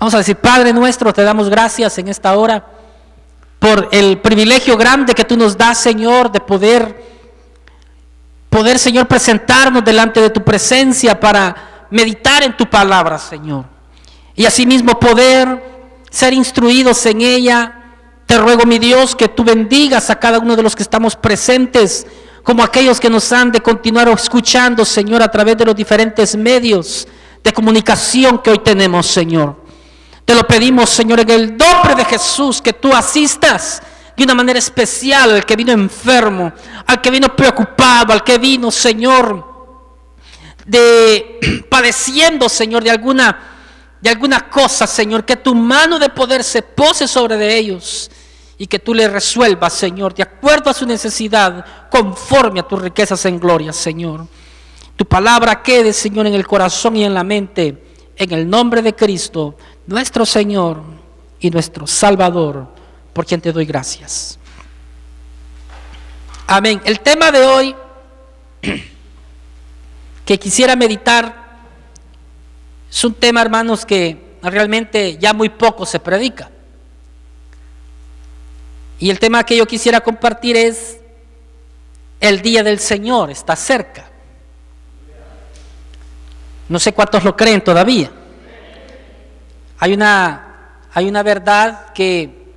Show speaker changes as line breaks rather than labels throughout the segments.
Vamos a decir: Padre nuestro, te damos gracias en esta hora por el privilegio grande que tú nos das, Señor, de poder, Señor, presentarnos delante de tu presencia para meditar en tu palabra, Señor, y asimismo poder ser instruidos en ella. Te ruego, mi Dios, que tú bendigas a cada uno de los que estamos presentes, como aquellos que nos han de continuar escuchando, Señor, a través de los diferentes medios de comunicación que hoy tenemos, Señor. Te lo pedimos, Señor, en el nombre de Jesús, que tú asistas de una manera especial al que vino enfermo, al que vino preocupado, al que vino, Señor, padeciendo, Señor, de alguna cosa, Señor, que tu mano de poder se pose sobre de ellos y que tú le resuelvas, Señor, de acuerdo a su necesidad, conforme a tus riquezas en gloria, Señor. Tu palabra quede, Señor, en el corazón y en la mente, en el nombre de Cristo, nuestro Señor y nuestro Salvador, por quien te doy gracias. Amén. El tema de hoy que quisiera meditar es un tema, hermanos, que realmente ya muy poco se predica. Y el tema que yo quisiera compartir es: el día del Señor está cerca. No sé cuántos lo creen todavía. Hay una verdad que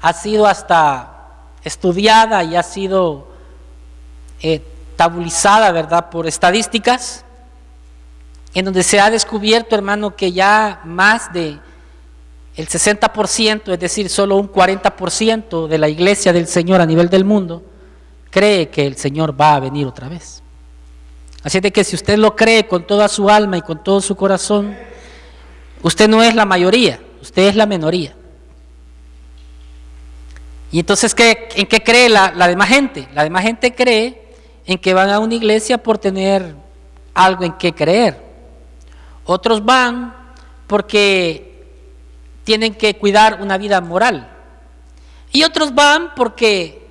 ha sido hasta estudiada y ha sido tabulizada, ¿verdad?, por estadísticas, en donde se ha descubierto, hermano, que ya más de el 60%, es decir, solo un 40% de la iglesia del Señor a nivel del mundo, cree que el Señor va a venir otra vez. Así de que si usted lo cree con toda su alma y con todo su corazón, usted no es la mayoría, usted es la minoría. Y entonces, ¿en qué cree la demás gente? La demás gente cree en que van a una iglesia por tener algo en qué creer. Otros van porque tienen que cuidar una vida moral. Y otros van porque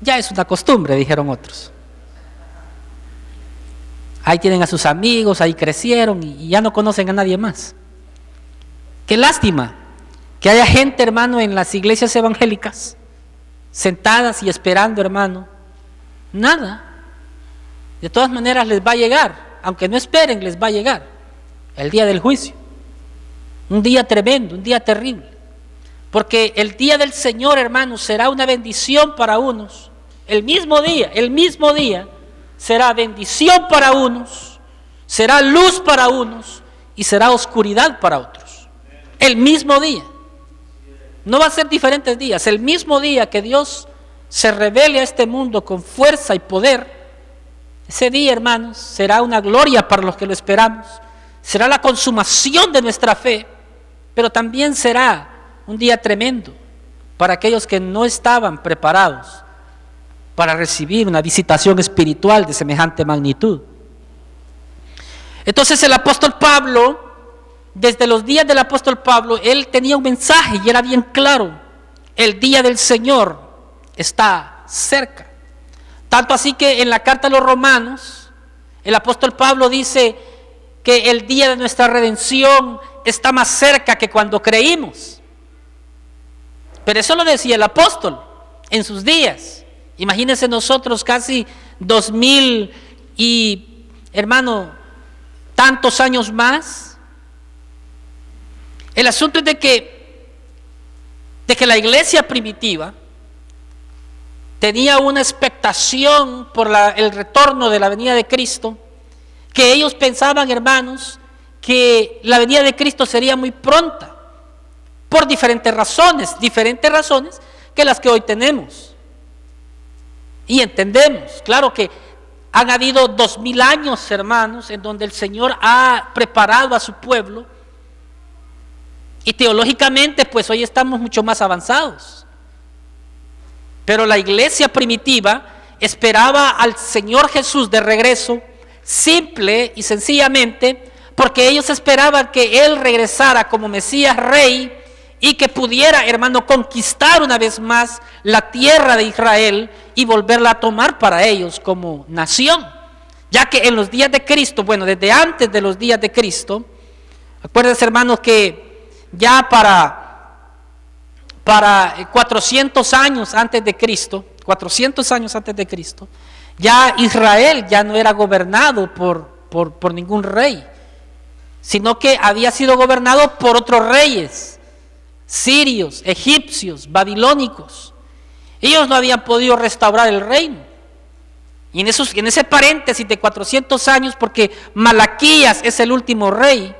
ya es una costumbre, dijeron otros. Ahí tienen a sus amigos, ahí crecieron y ya no conocen a nadie más. Qué lástima que haya gente, hermano, en las iglesias evangélicas, sentadas y esperando, hermano, nada. De todas maneras les va a llegar, aunque no esperen, les va a llegar el día del juicio. Un día tremendo, un día terrible. Porque el día del Señor, hermano, será una bendición para unos. El mismo día será bendición para unos, será luz para unos y será oscuridad para otros. El mismo día. No va a ser diferentes días. El mismo día que Dios se revele a este mundo con fuerza y poder, ese día, hermanos, será una gloria para los que lo esperamos. Será la consumación de nuestra fe, pero también será un día tremendo para aquellos que no estaban preparados para recibir una visitación espiritual de semejante magnitud. Entonces el apóstol Pablo, desde los días del apóstol Pablo, él tenía un mensaje y era bien claro: el día del Señor está cerca. Tanto así que en la carta a los Romanos, el apóstol Pablo dice que el día de nuestra redención está más cerca que cuando creímos. Pero eso lo decía el apóstol en sus días. Imagínense nosotros casi 2000 y, hermano, tantos años más. El asunto es de que la iglesia primitiva tenía una expectación por el retorno de la venida de Cristo, que ellos pensaban, hermanos, que la venida de Cristo sería muy pronta, por diferentes razones que las que hoy tenemos. Y entendemos, claro que han habido 2000 años, hermanos, en donde el Señor ha preparado a su pueblo, y teológicamente pues hoy estamos mucho más avanzados. Pero la iglesia primitiva esperaba al Señor Jesús de regreso, simple y sencillamente porque ellos esperaban que Él regresara como Mesías Rey y que pudiera, hermano, conquistar una vez más la tierra de Israel y volverla a tomar para ellos como nación. Ya que en los días de Cristo, bueno, desde antes de los días de Cristo, Acuérdense, hermanos, que ya para 400 años antes de Cristo, ya Israel ya no era gobernado por ningún rey, sino que había sido gobernado por otros reyes, sirios, egipcios, babilónicos. Ellos no habían podido restaurar el reino. Y en ese paréntesis de 400 años, porque Malaquías es el último rey,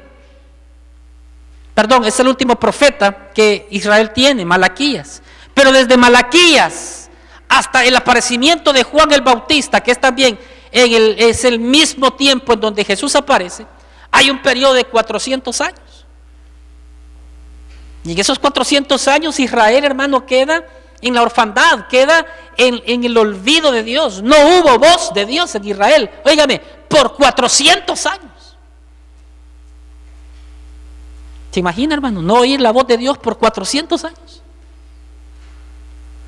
es el último profeta que Israel tiene, Malaquías. Pero desde Malaquías hasta el aparecimiento de Juan el Bautista, que es también es el mismo tiempo en donde Jesús aparece, hay un periodo de 400 años. Y en esos 400 años Israel, hermano, queda en la orfandad, queda en el olvido de Dios. No hubo voz de Dios en Israel, óigame, por 400 años. ¿Se imagina, hermano, no oír la voz de Dios por 400 años?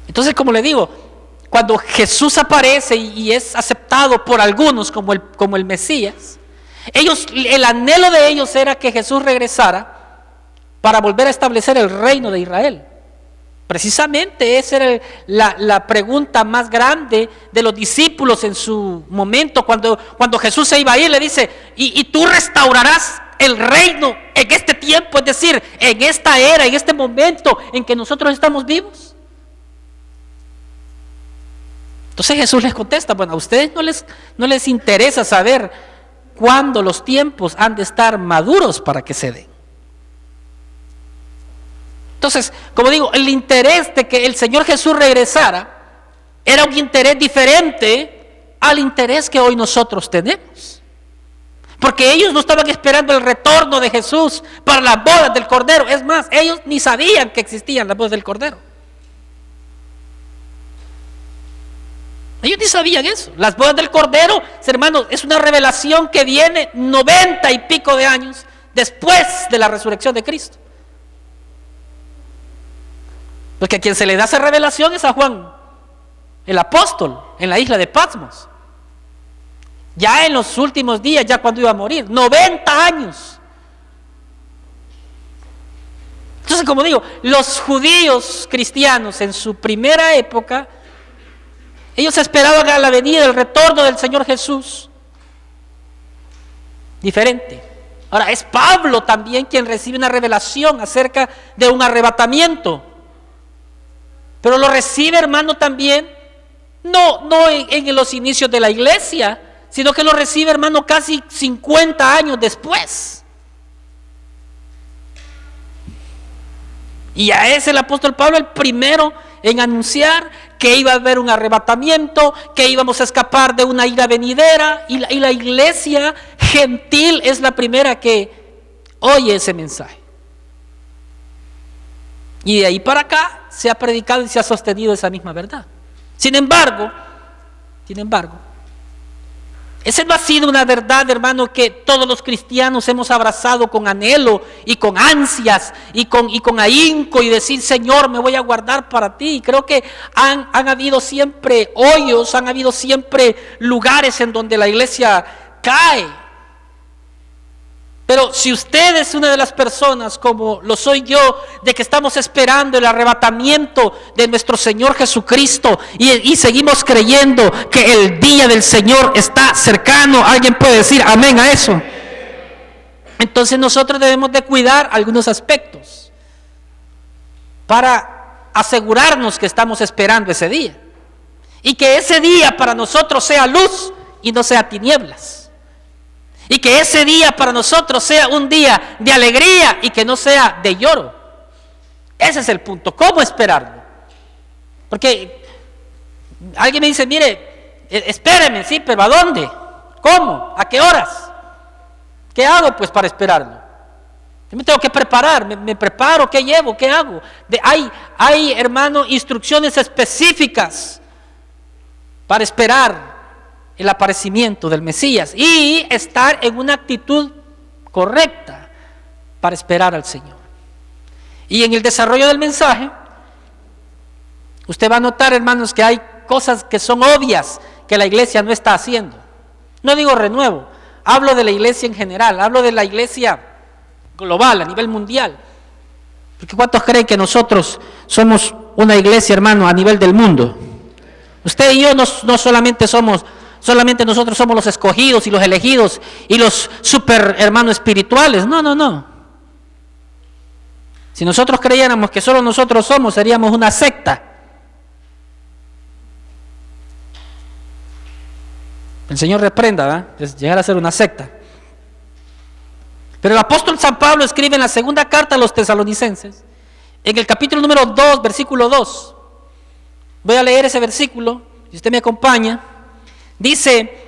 Entonces, como le digo, cuando Jesús aparece y es aceptado por algunos como el Mesías, el anhelo de ellos era que Jesús regresara para volver a establecer el reino de Israel. Precisamente esa era la pregunta más grande de los discípulos en su momento. Cuando Jesús se iba a ir, le dice, ¿y tú restaurarás el reino en este tiempo? Es decir, en esta era, en este momento en que nosotros estamos vivos. Entonces Jesús les contesta, bueno, a ustedes no les interesa saber cuándo los tiempos han de estar maduros para que se den. Entonces, como digo, el interés de que el Señor Jesús regresara era un interés diferente al interés que hoy nosotros tenemos. Porque ellos no estaban esperando el retorno de Jesús para las bodas del Cordero. Es más, ellos ni sabían que existían las bodas del Cordero. Ellos ni sabían eso. Las bodas del Cordero, hermanos, es una revelación que viene 90 y pico de años después de la resurrección de Cristo. Porque a quien se le da esa revelación es a Juan, el apóstol, en la isla de Patmos. Ya en los últimos días, ya cuando iba a morir, 90 años. Entonces, como digo, los judíos cristianos en su primera época, ellos esperaban a la venida, el retorno del Señor Jesús. Diferente. Ahora, es Pablo también quien recibe una revelación acerca de un arrebatamiento. Pero lo recibe, hermano, también, no en los inicios de la iglesia, sino que lo recibe, hermano, casi 50 años después. Y ya es el apóstol Pablo el primero en anunciar que iba a haber un arrebatamiento, que íbamos a escapar de una ira venidera, y la iglesia gentil es la primera que oye ese mensaje. Y de ahí para acá se ha predicado y se ha sostenido esa misma verdad. Sin embargo, esa no ha sido una verdad, hermano, que todos los cristianos hemos abrazado con anhelo y con ansias y con ahínco y decir, Señor, me voy a guardar para ti. Y creo que han habido siempre hoyos, han habido siempre lugares en donde la iglesia cae. Pero si usted es una de las personas, como lo soy yo, de que estamos esperando el arrebatamiento de nuestro Señor Jesucristo y seguimos creyendo que el día del Señor está cercano, ¿alguien puede decir amén a eso? Entonces nosotros debemos de cuidar algunos aspectos para asegurarnos que estamos esperando ese día y que ese día para nosotros sea luz y no sea tinieblas. Y que ese día para nosotros sea un día de alegría y que no sea de lloro. Ese es el punto. ¿Cómo esperarlo? Porque alguien me dice, mire, espéreme, sí, pero ¿a dónde? ¿Cómo? ¿A qué horas? ¿Qué hago pues para esperarlo? Yo me tengo que preparar, me preparo, ¿qué llevo? ¿Qué hago? Hay, hermano, instrucciones específicas para esperar el aparecimiento del Mesías y estar en una actitud correcta para esperar al Señor. Y en el desarrollo del mensaje, usted va a notar, hermanos, que hay cosas que son obvias que la iglesia no está haciendo. No digo Renuevo, hablo de la iglesia en general, hablo de la iglesia global, a nivel mundial. Porque ¿cuántos creen que nosotros somos una iglesia, hermano, a nivel del mundo? Usted y yo no solamente nosotros somos los escogidos y los elegidos y los super hermanos espirituales. No, no, no. Si nosotros creyéramos que solo nosotros somos, seríamos una secta. El Señor reprenda, ¿verdad? Es llegar a ser una secta. Pero el apóstol San Pablo escribe en la segunda carta a los tesalonicenses, en el capítulo número 2, versículo 2. Voy a leer ese versículo, si usted me acompaña. Dice: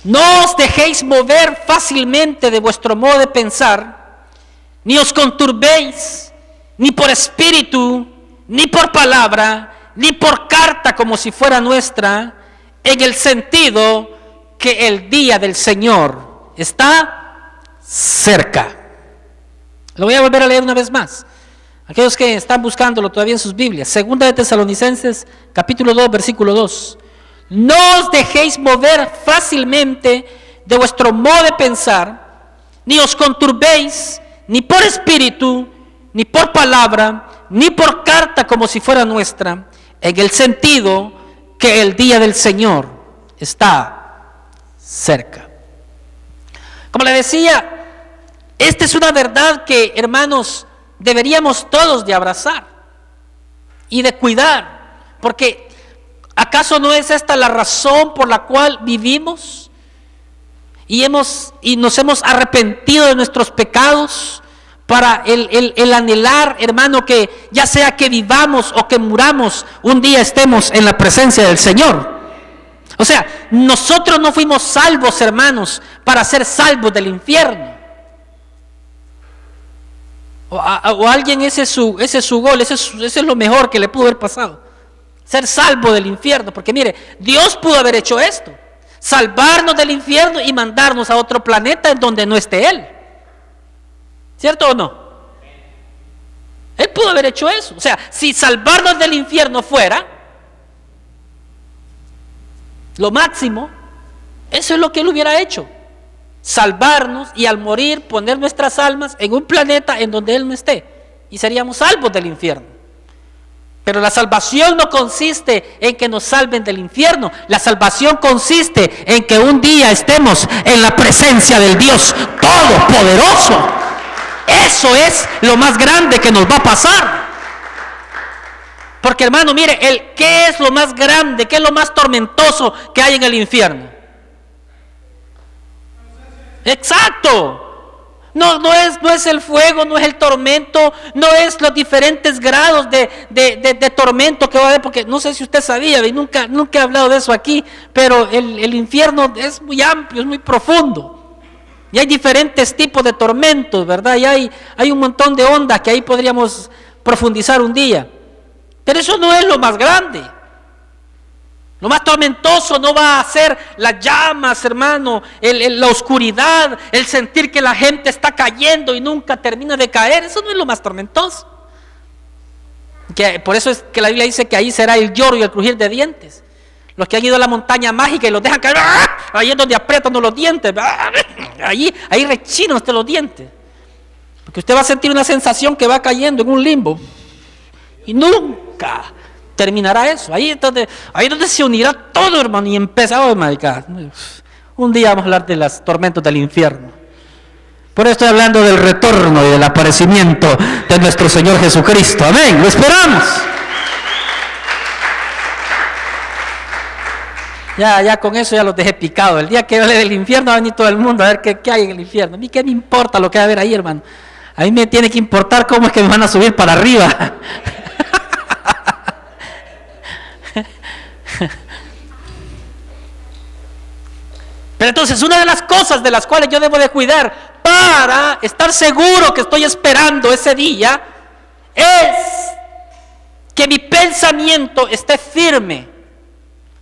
no os dejéis mover fácilmente de vuestro modo de pensar, ni os conturbéis, ni por espíritu, ni por palabra, ni por carta como si fuera nuestra, en el sentido que el día del Señor está cerca. Lo voy a volver a leer una vez más. Aquellos que están buscándolo todavía en sus Biblias. Segunda de Tesalonicenses, capítulo 2, versículo 2. No os dejéis mover fácilmente de vuestro modo de pensar, ni os conturbéis, ni por espíritu, ni por palabra, ni por carta como si fuera nuestra, en el sentido que el día del Señor está cerca. Como le decía, esta es una verdad que, hermanos, deberíamos todos de abrazar y de cuidar, porque ¿acaso no es esta la razón por la cual vivimos y nos hemos arrepentido de nuestros pecados para el anhelar, hermano, que ya sea que vivamos o que muramos, un día estemos en la presencia del Señor? O sea, nosotros no fuimos salvos, hermanos, para ser salvos del infierno. O alguien, ese es su gol, ese es lo mejor que le pudo haber pasado. Ser salvo del infierno, porque mire, Dios pudo haber hecho esto, salvarnos del infierno y mandarnos a otro planeta en donde no esté Él. ¿Cierto o no? Él pudo haber hecho eso. O sea, si salvarnos del infierno fuera lo máximo, eso es lo que Él hubiera hecho. Salvarnos y al morir poner nuestras almas en un planeta en donde Él no esté, y seríamos salvos del infierno. Pero la salvación no consiste en que nos salven del infierno. La salvación consiste en que un día estemos en la presencia del Dios Todopoderoso. Eso es lo más grande que nos va a pasar. Porque, hermano, mire, ¿qué es lo más grande? ¿Qué es lo más tormentoso que hay en el infierno? Exacto. No es el fuego, no es el tormento, no es los diferentes grados de tormento que va a haber, porque no sé si usted sabía, y nunca he hablado de eso aquí, pero el infierno es muy amplio, es muy profundo, y hay diferentes tipos de tormentos, ¿verdad? Y hay un montón de ondas que ahí podríamos profundizar un día, pero eso no es lo más grande. Lo más tormentoso no va a ser las llamas, hermano, la oscuridad, el sentir que la gente está cayendo y nunca termina de caer. Eso no es lo más tormentoso. Por eso es que la Biblia dice que ahí será el lloro y el crujir de dientes. Los que han ido a la montaña mágica y los dejan caer, ahí es donde aprietan los dientes, ahí rechinan usted los dientes. Porque usted va a sentir una sensación que va cayendo en un limbo. Y nunca terminará eso. Ahí es donde se unirá todo, hermano, y empezamos, un día vamos a hablar de los tormentos del infierno. Por eso estoy hablando del retorno y del aparecimiento de nuestro Señor Jesucristo. Amén, lo esperamos. Ya con eso ya los dejé picados. El día que hable del infierno va a venir todo el mundo a ver qué hay en el infierno. A mí qué me importa lo que va a haber ahí, hermano. A mí me tiene que importar cómo es que me van a subir para arriba. Pero entonces, una de las cosas de las cuales yo debo de cuidar para estar seguro que estoy esperando ese día es que mi pensamiento esté firme.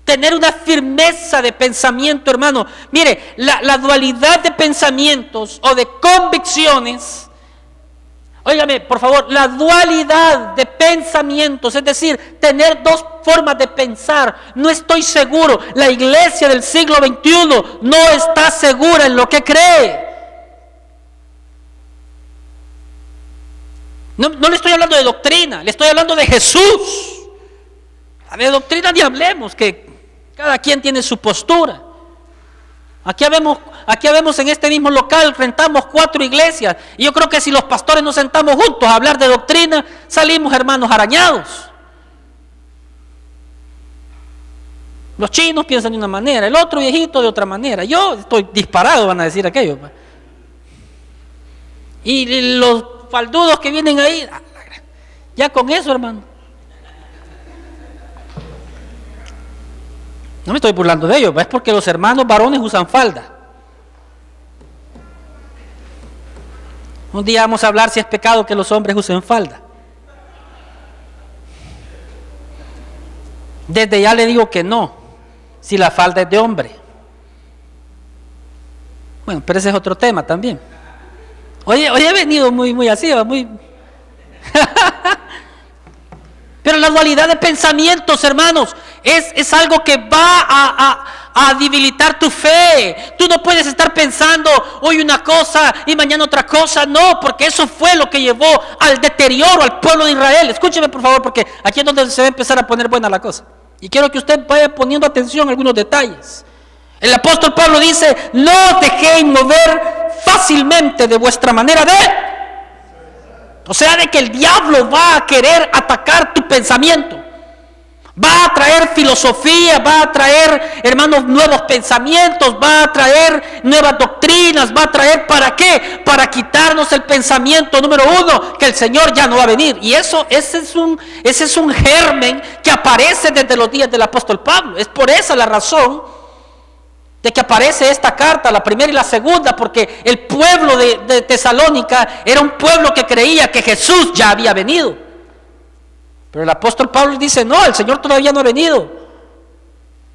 Tener una firmeza de pensamiento, hermano. Mire, la dualidad de pensamientos o de convicciones, óigame, por favor, la dualidad de pensamientos, es decir, tener dos formas de pensar. No estoy seguro. La iglesia del siglo XXI no está segura en lo que cree. No le estoy hablando de doctrina, le estoy hablando de Jesús. De doctrina ni hablemos, que cada quien tiene su postura. Aquí vemos en este mismo local, rentamos 4 iglesias. Y yo creo que si los pastores nos sentamos juntos a hablar de doctrina, salimos, hermanos, arañados. Los chinos piensan de una manera, el otro viejito de otra manera. Yo estoy disparado, van a decir aquello. Y los faldudos que vienen ahí, ya con eso, hermano. No me estoy burlando de ellos, es porque los hermanos varones usan falda. Un día vamos a hablar si es pecado que los hombres usen falda. Desde ya le digo que no, si la falda es de hombre. Bueno, pero ese es otro tema también. Hoy he venido muy así, muy... Pero la dualidad de pensamientos, hermanos, es algo que va a debilitar tu fe. Tú no puedes estar pensando hoy una cosa y mañana otra cosa. No, porque eso fue lo que llevó al deterioro al pueblo de Israel. Escúcheme, por favor, porque aquí es donde se va a empezar a poner buena la cosa. Y quiero que usted vaya poniendo atención a algunos detalles. El apóstol Pablo dice: no os dejéis mover fácilmente de vuestra manera de... O sea, de que el diablo va a querer atacar tu pensamiento. Va a traer filosofía, va a traer, hermanos, nuevos pensamientos, va a traer nuevas doctrinas, va a traer, ¿para qué? Para quitarnos el pensamiento número 1, que el Señor ya no va a venir. Y ese es un germen que aparece desde los días del apóstol Pablo. Es por esa la razón de que aparece esta carta, la primera y la segunda, porque el pueblo de Tesalónica era un pueblo que creía que Jesús ya había venido. Pero el apóstol Pablo dice: no, el Señor todavía no ha venido.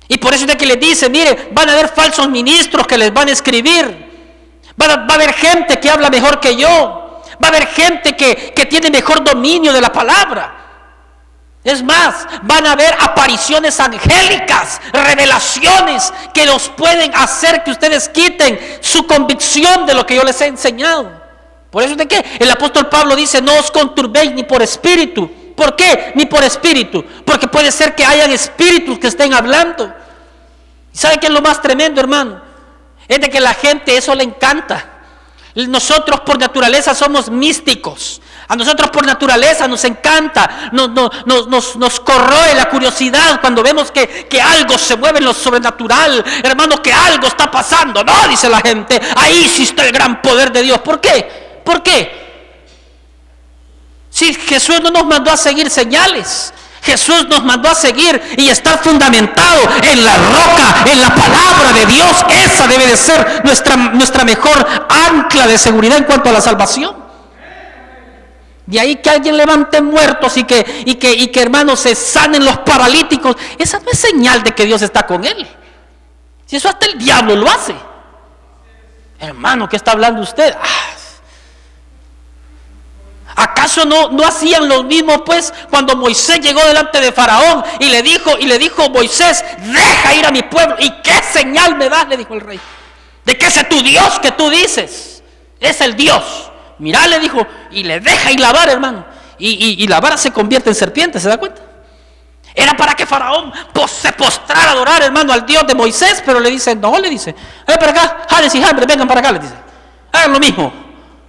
Y por eso es de que les dice: mire, van a haber falsos ministros que les van a escribir. Va a haber gente que habla mejor que yo. Va a haber gente que tiene mejor dominio de la palabra. Es más, van a haber apariciones angélicas, revelaciones que los pueden hacer que ustedes quiten su convicción de lo que yo les he enseñado. Por eso es de que el apóstol Pablo dice: no os conturbéis ni por espíritu. ¿Por qué? Ni por espíritu. Porque puede ser que hayan espíritus que estén hablando. ¿Y sabe qué es lo más tremendo, hermano? Es de que la gente eso le encanta. Nosotros por naturaleza somos místicos. A nosotros por naturaleza nos encanta, nos corroe la curiosidad cuando vemos que algo se mueve en lo sobrenatural. Hermano, que algo está pasando. No, dice la gente, ahí sí está el gran poder de Dios. ¿Por qué? ¿Por qué? Si Jesús no nos mandó a seguir señales, Jesús nos mandó a seguir y estar fundamentado en la roca, en la palabra de Dios. Esa debe de ser nuestra mejor ancla de seguridad en cuanto a la salvación. De ahí que alguien levante muertos y que hermanos se sanen los paralíticos. Esa no es señal de que Dios está con él. Si eso hasta el diablo lo hace. Hermano, ¿qué está hablando usted? ¿Acaso no hacían lo mismo pues cuando Moisés llegó delante de Faraón y le dijo Moisés: deja ir a mi pueblo? ¿Y qué señal me das?, le dijo el rey, de que ese tu Dios que tú dices es el Dios. Mirá, le dijo, y le deja ir la vara, hermano, y la vara se convierte en serpiente. ¿Se da cuenta? Era para que Faraón se postrara a adorar, hermano, al Dios de Moisés, pero le dice: no, le dice, para acá, Janes y Jambres, vengan para acá, le dice, hagan lo mismo.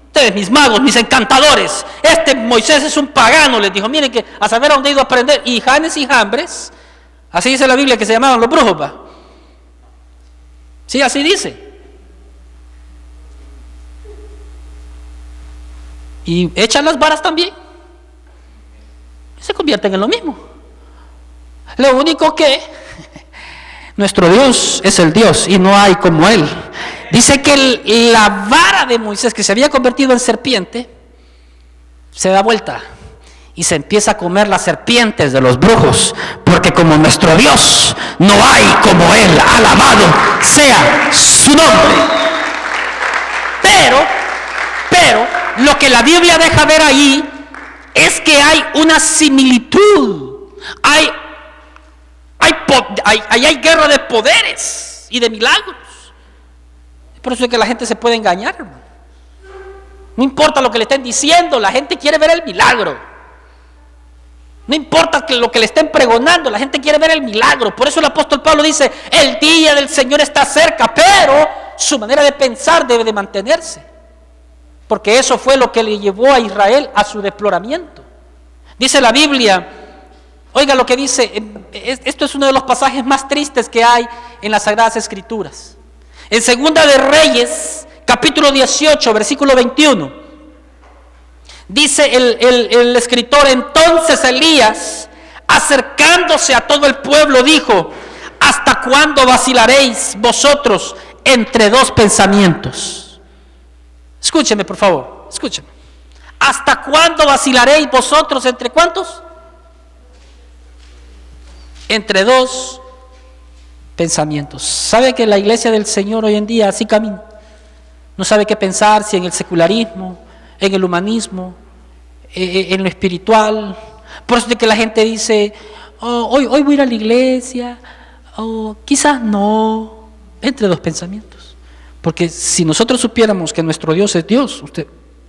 Ustedes, mis magos, mis encantadores, este Moisés es un pagano, les dijo. Miren que a saber a dónde ha ido a aprender. Y Janes y Jambres, así dice la Biblia que se llamaban los brujos, ¿va? Sí, así dice. Y echan las varas también, se convierten en lo mismo. Lo único que nuestro Dios es el Dios y no hay como Él. Dice que la vara de Moisés, que se había convertido en serpiente, se da vuelta y se empieza a comer las serpientes de los brujos, porque como nuestro Dios no hay como Él. Alabado sea su nombre. Pero lo que la Biblia deja ver ahí es que hay una similitud. Hay guerra de poderes y de milagros. Por eso es que la gente se puede engañar, hermano. No importa lo que le estén diciendo, la gente quiere ver el milagro. No importa lo que le estén pregonando, la gente quiere ver el milagro. Por eso el apóstol Pablo dice, el día del Señor está cerca, pero su manera de pensar debe de mantenerse. Porque eso fue lo que le llevó a Israel a su deploramiento. Dice la Biblia, oiga lo que dice, esto es uno de los pasajes más tristes que hay en las Sagradas Escrituras. En Segunda de Reyes, capítulo 18, versículo 21, dice el escritor, entonces Elías, acercándose a todo el pueblo, dijo, ¿hasta cuándo vacilaréis vosotros entre dos pensamientos? Escúcheme, por favor, escúcheme. ¿Hasta cuándo vacilaréis vosotros entre cuántos? Entre dos pensamientos. ¿Sabe que la iglesia del Señor hoy en día así camina? No sabe qué pensar, si en el secularismo, en el humanismo, en lo espiritual. Por eso es que la gente dice, oh, hoy voy a ir a la iglesia, o quizás no, entre dos pensamientos. Porque si nosotros supiéramos que nuestro Dios es Dios,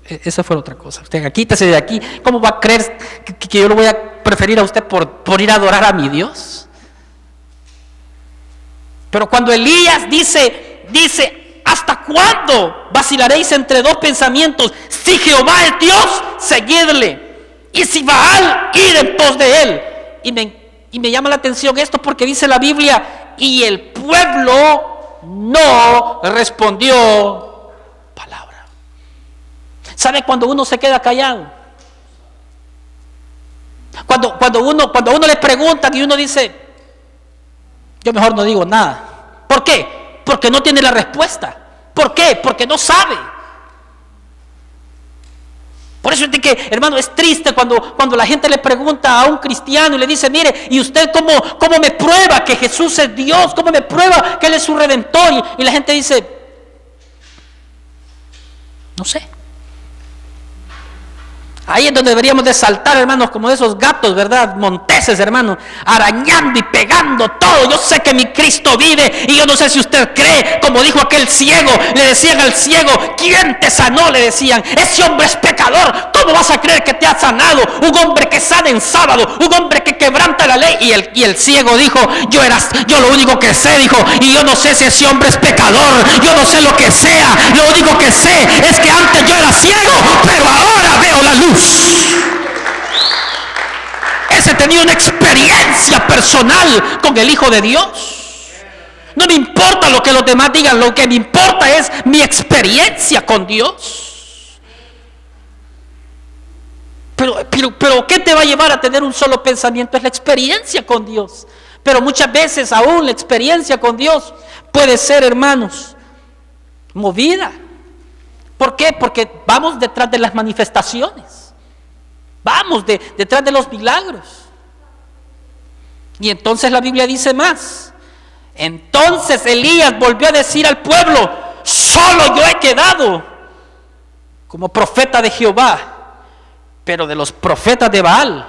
esa fuera otra cosa. Usted quítese de aquí. ¿Cómo va a creer que yo lo voy a preferir a usted por ir a adorar a mi Dios? Pero cuando Elías dice, ¿hasta cuándo vacilaréis entre dos pensamientos? Si Jehová es Dios, seguidle. Y si Baal, id en pos de él. Y me llama la atención esto porque dice la Biblia, y el pueblo no respondió palabra. ¿Sabe cuando uno se queda callado? Cuando uno le preguntan y uno dice, yo mejor no digo nada. ¿Por qué? Porque no tiene la respuesta. ¿Por qué? Porque no sabe. Por eso es de que, hermano, es triste cuando la gente le pregunta a un cristiano y le dice, mire, ¿y usted cómo me prueba que Jesús es Dios? ¿Cómo me prueba que Él es su Redentor? Y la gente dice, no sé. Ahí es donde deberíamos de saltar, hermanos, como de esos gatos, ¿verdad? Monteses, hermanos, arañando y pegando todo. Yo sé que mi Cristo vive y yo no sé si usted cree, como dijo aquel ciego, le decían al ciego, ¿quién te sanó? Le decían, ese hombre es pecador, ¿cómo vas a creer que te ha sanado? Un hombre que sana en sábado, un hombre que quebranta la ley. Y el ciego dijo, yo lo único que sé, dijo, y yo no sé si ese hombre es pecador, yo no sé lo que sea, lo único que sé es que antes yo era ciego, pero ahora veo la luz. Ese tenía una experiencia personal con el Hijo de Dios. No me importa lo que los demás digan, lo que me importa es mi experiencia con Dios. Pero ¿qué te va a llevar a tener un solo pensamiento? Es la experiencia con Dios. Pero muchas veces aún la experiencia con Dios puede ser, hermanos, movida. ¿Por qué? Porque vamos detrás de las manifestaciones. Vamos detrás de los milagros. Y entonces la Biblia dice más. Entonces Elías volvió a decir al pueblo, solo yo he quedado como profeta de Jehová, pero de los profetas de Baal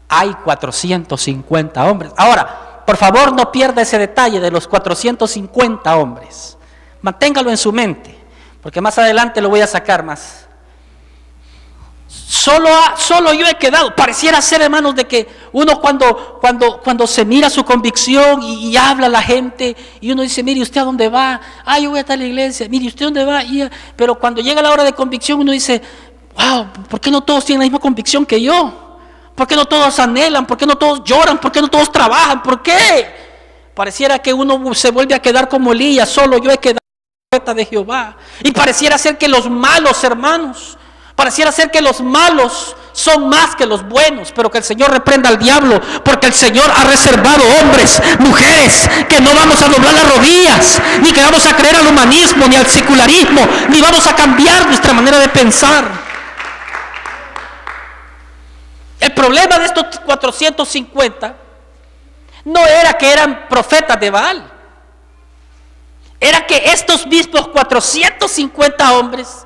hay 450 hombres. Ahora, por favor, no pierda ese detalle de los 450 hombres. Manténgalo en su mente, porque más adelante lo voy a sacar más. Solo yo he quedado. Pareciera ser, hermanos, de que uno cuando se mira su convicción y habla a la gente y uno dice, mire, ¿usted a dónde va? Yo voy a estar en la iglesia. Mire, ¿usted a dónde va? Pero cuando llega la hora de convicción uno dice, wow, ¿por qué no todos tienen la misma convicción que yo? ¿Por qué no todos anhelan? ¿Por qué no todos lloran? ¿Por qué no todos trabajan? ¿Por qué? Pareciera que uno se vuelve a quedar como Elías, solo yo he quedado profeta de Jehová. Y pareciera ser que los malos, hermanos, pareciera ser que los malos son más que los buenos, pero que el Señor reprenda al diablo, porque el Señor ha reservado hombres, mujeres, que no vamos a doblar las rodillas, ni que vamos a creer al humanismo, ni al secularismo, ni vamos a cambiar nuestra manera de pensar. El problema de estos 450 no era que eran profetas de Baal, era que estos mismos 450 hombres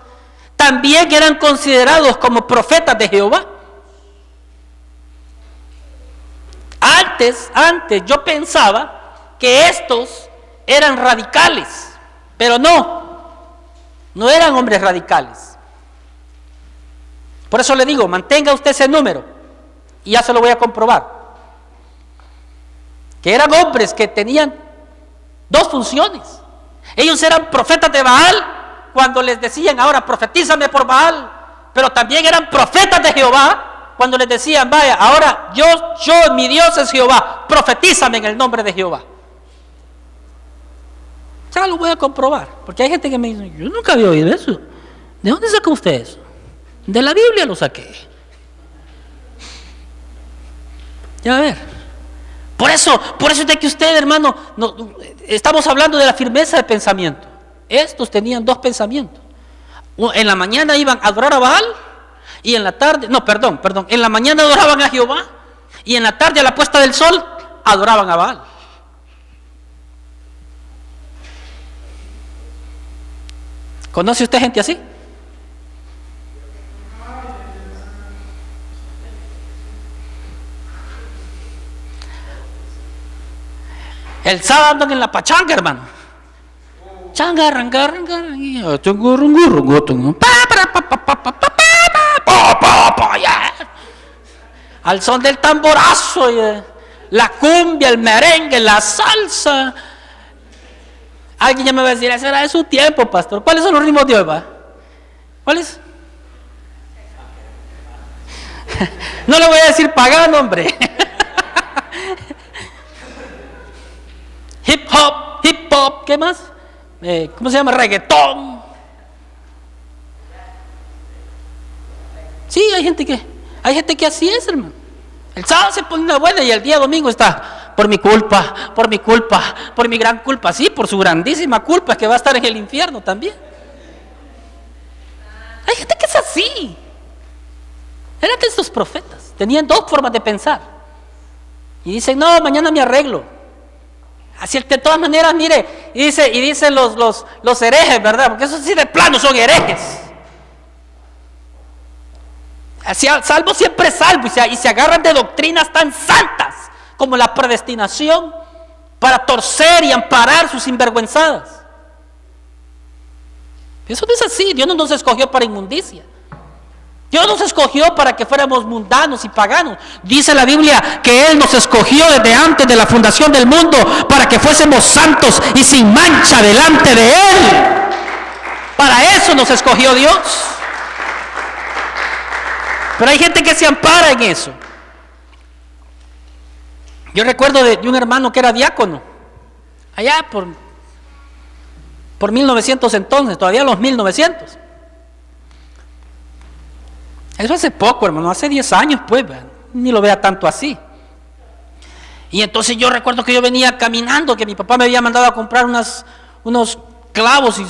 también eran considerados como profetas de Jehová. Antes yo pensaba que estos eran radicales, pero no eran hombres radicales. Por eso le digo, mantenga usted ese número y ya se lo voy a comprobar. Que eran hombres que tenían dos funciones. Ellos eran profetas de Baal cuando les decían, ahora profetízame por Baal, pero también eran profetas de Jehová cuando les decían, vaya, ahora yo, mi Dios es Jehová, profetízame en el nombre de Jehová. Ya lo voy a comprobar, porque hay gente que me dice, yo nunca había oído eso. ¿De dónde sacó usted eso? De la Biblia lo saqué. Ya a ver. Por eso es de que usted, hermano, estamos hablando de la firmeza de pensamiento. Estos tenían dos pensamientos. En la mañana iban a adorar a Baal y en la tarde, en la mañana adoraban a Jehová y en la tarde a la puesta del sol adoraban a Baal. ¿Conoce usted gente así? El sábado andan en la pachanga, hermano. Changa, al son del tamborazo, la cumbia, el merengue, la salsa. Alguien ya me va a decir, ese era de su tiempo, pastor. ¿Cuáles son los ritmos de hoy, va? ¿Cuáles? No le voy a decir pagano, hombre. Hip hop, ¿qué más? ¿Cómo se llama? Reggaetón. Sí, hay gente que así es, hermano. El sábado se pone una buena y el día domingo está, por mi culpa, por mi gran culpa. Sí, por su grandísima culpa, que va a estar en el infierno también. Hay gente que es así. Eran de estos profetas. Tenían dos formas de pensar. Y dicen, no, mañana me arreglo. Así de todas maneras, mire, y dicen los herejes, ¿verdad? Porque esos sí de plano son herejes. Así, salvo siempre salvo, y se agarran de doctrinas tan santas como la predestinación para torcer y amparar sus sinvergüenzadas. Eso no es así. Dios no nos escogió para inmundicia. Dios nos escogió para que fuéramos mundanos y paganos. Dice la Biblia que Él nos escogió desde antes de la fundación del mundo para que fuésemos santos y sin mancha delante de Él. Para eso nos escogió Dios. Pero hay gente que se ampara en eso. Yo recuerdo de un hermano que era diácono, allá por 1900 entonces, todavía los 1900. Eso hace poco, hermano, hace 10 años, pues, ni lo vea tanto así. Y entonces yo recuerdo que yo venía caminando, que mi papá me había mandado a comprar unos clavos y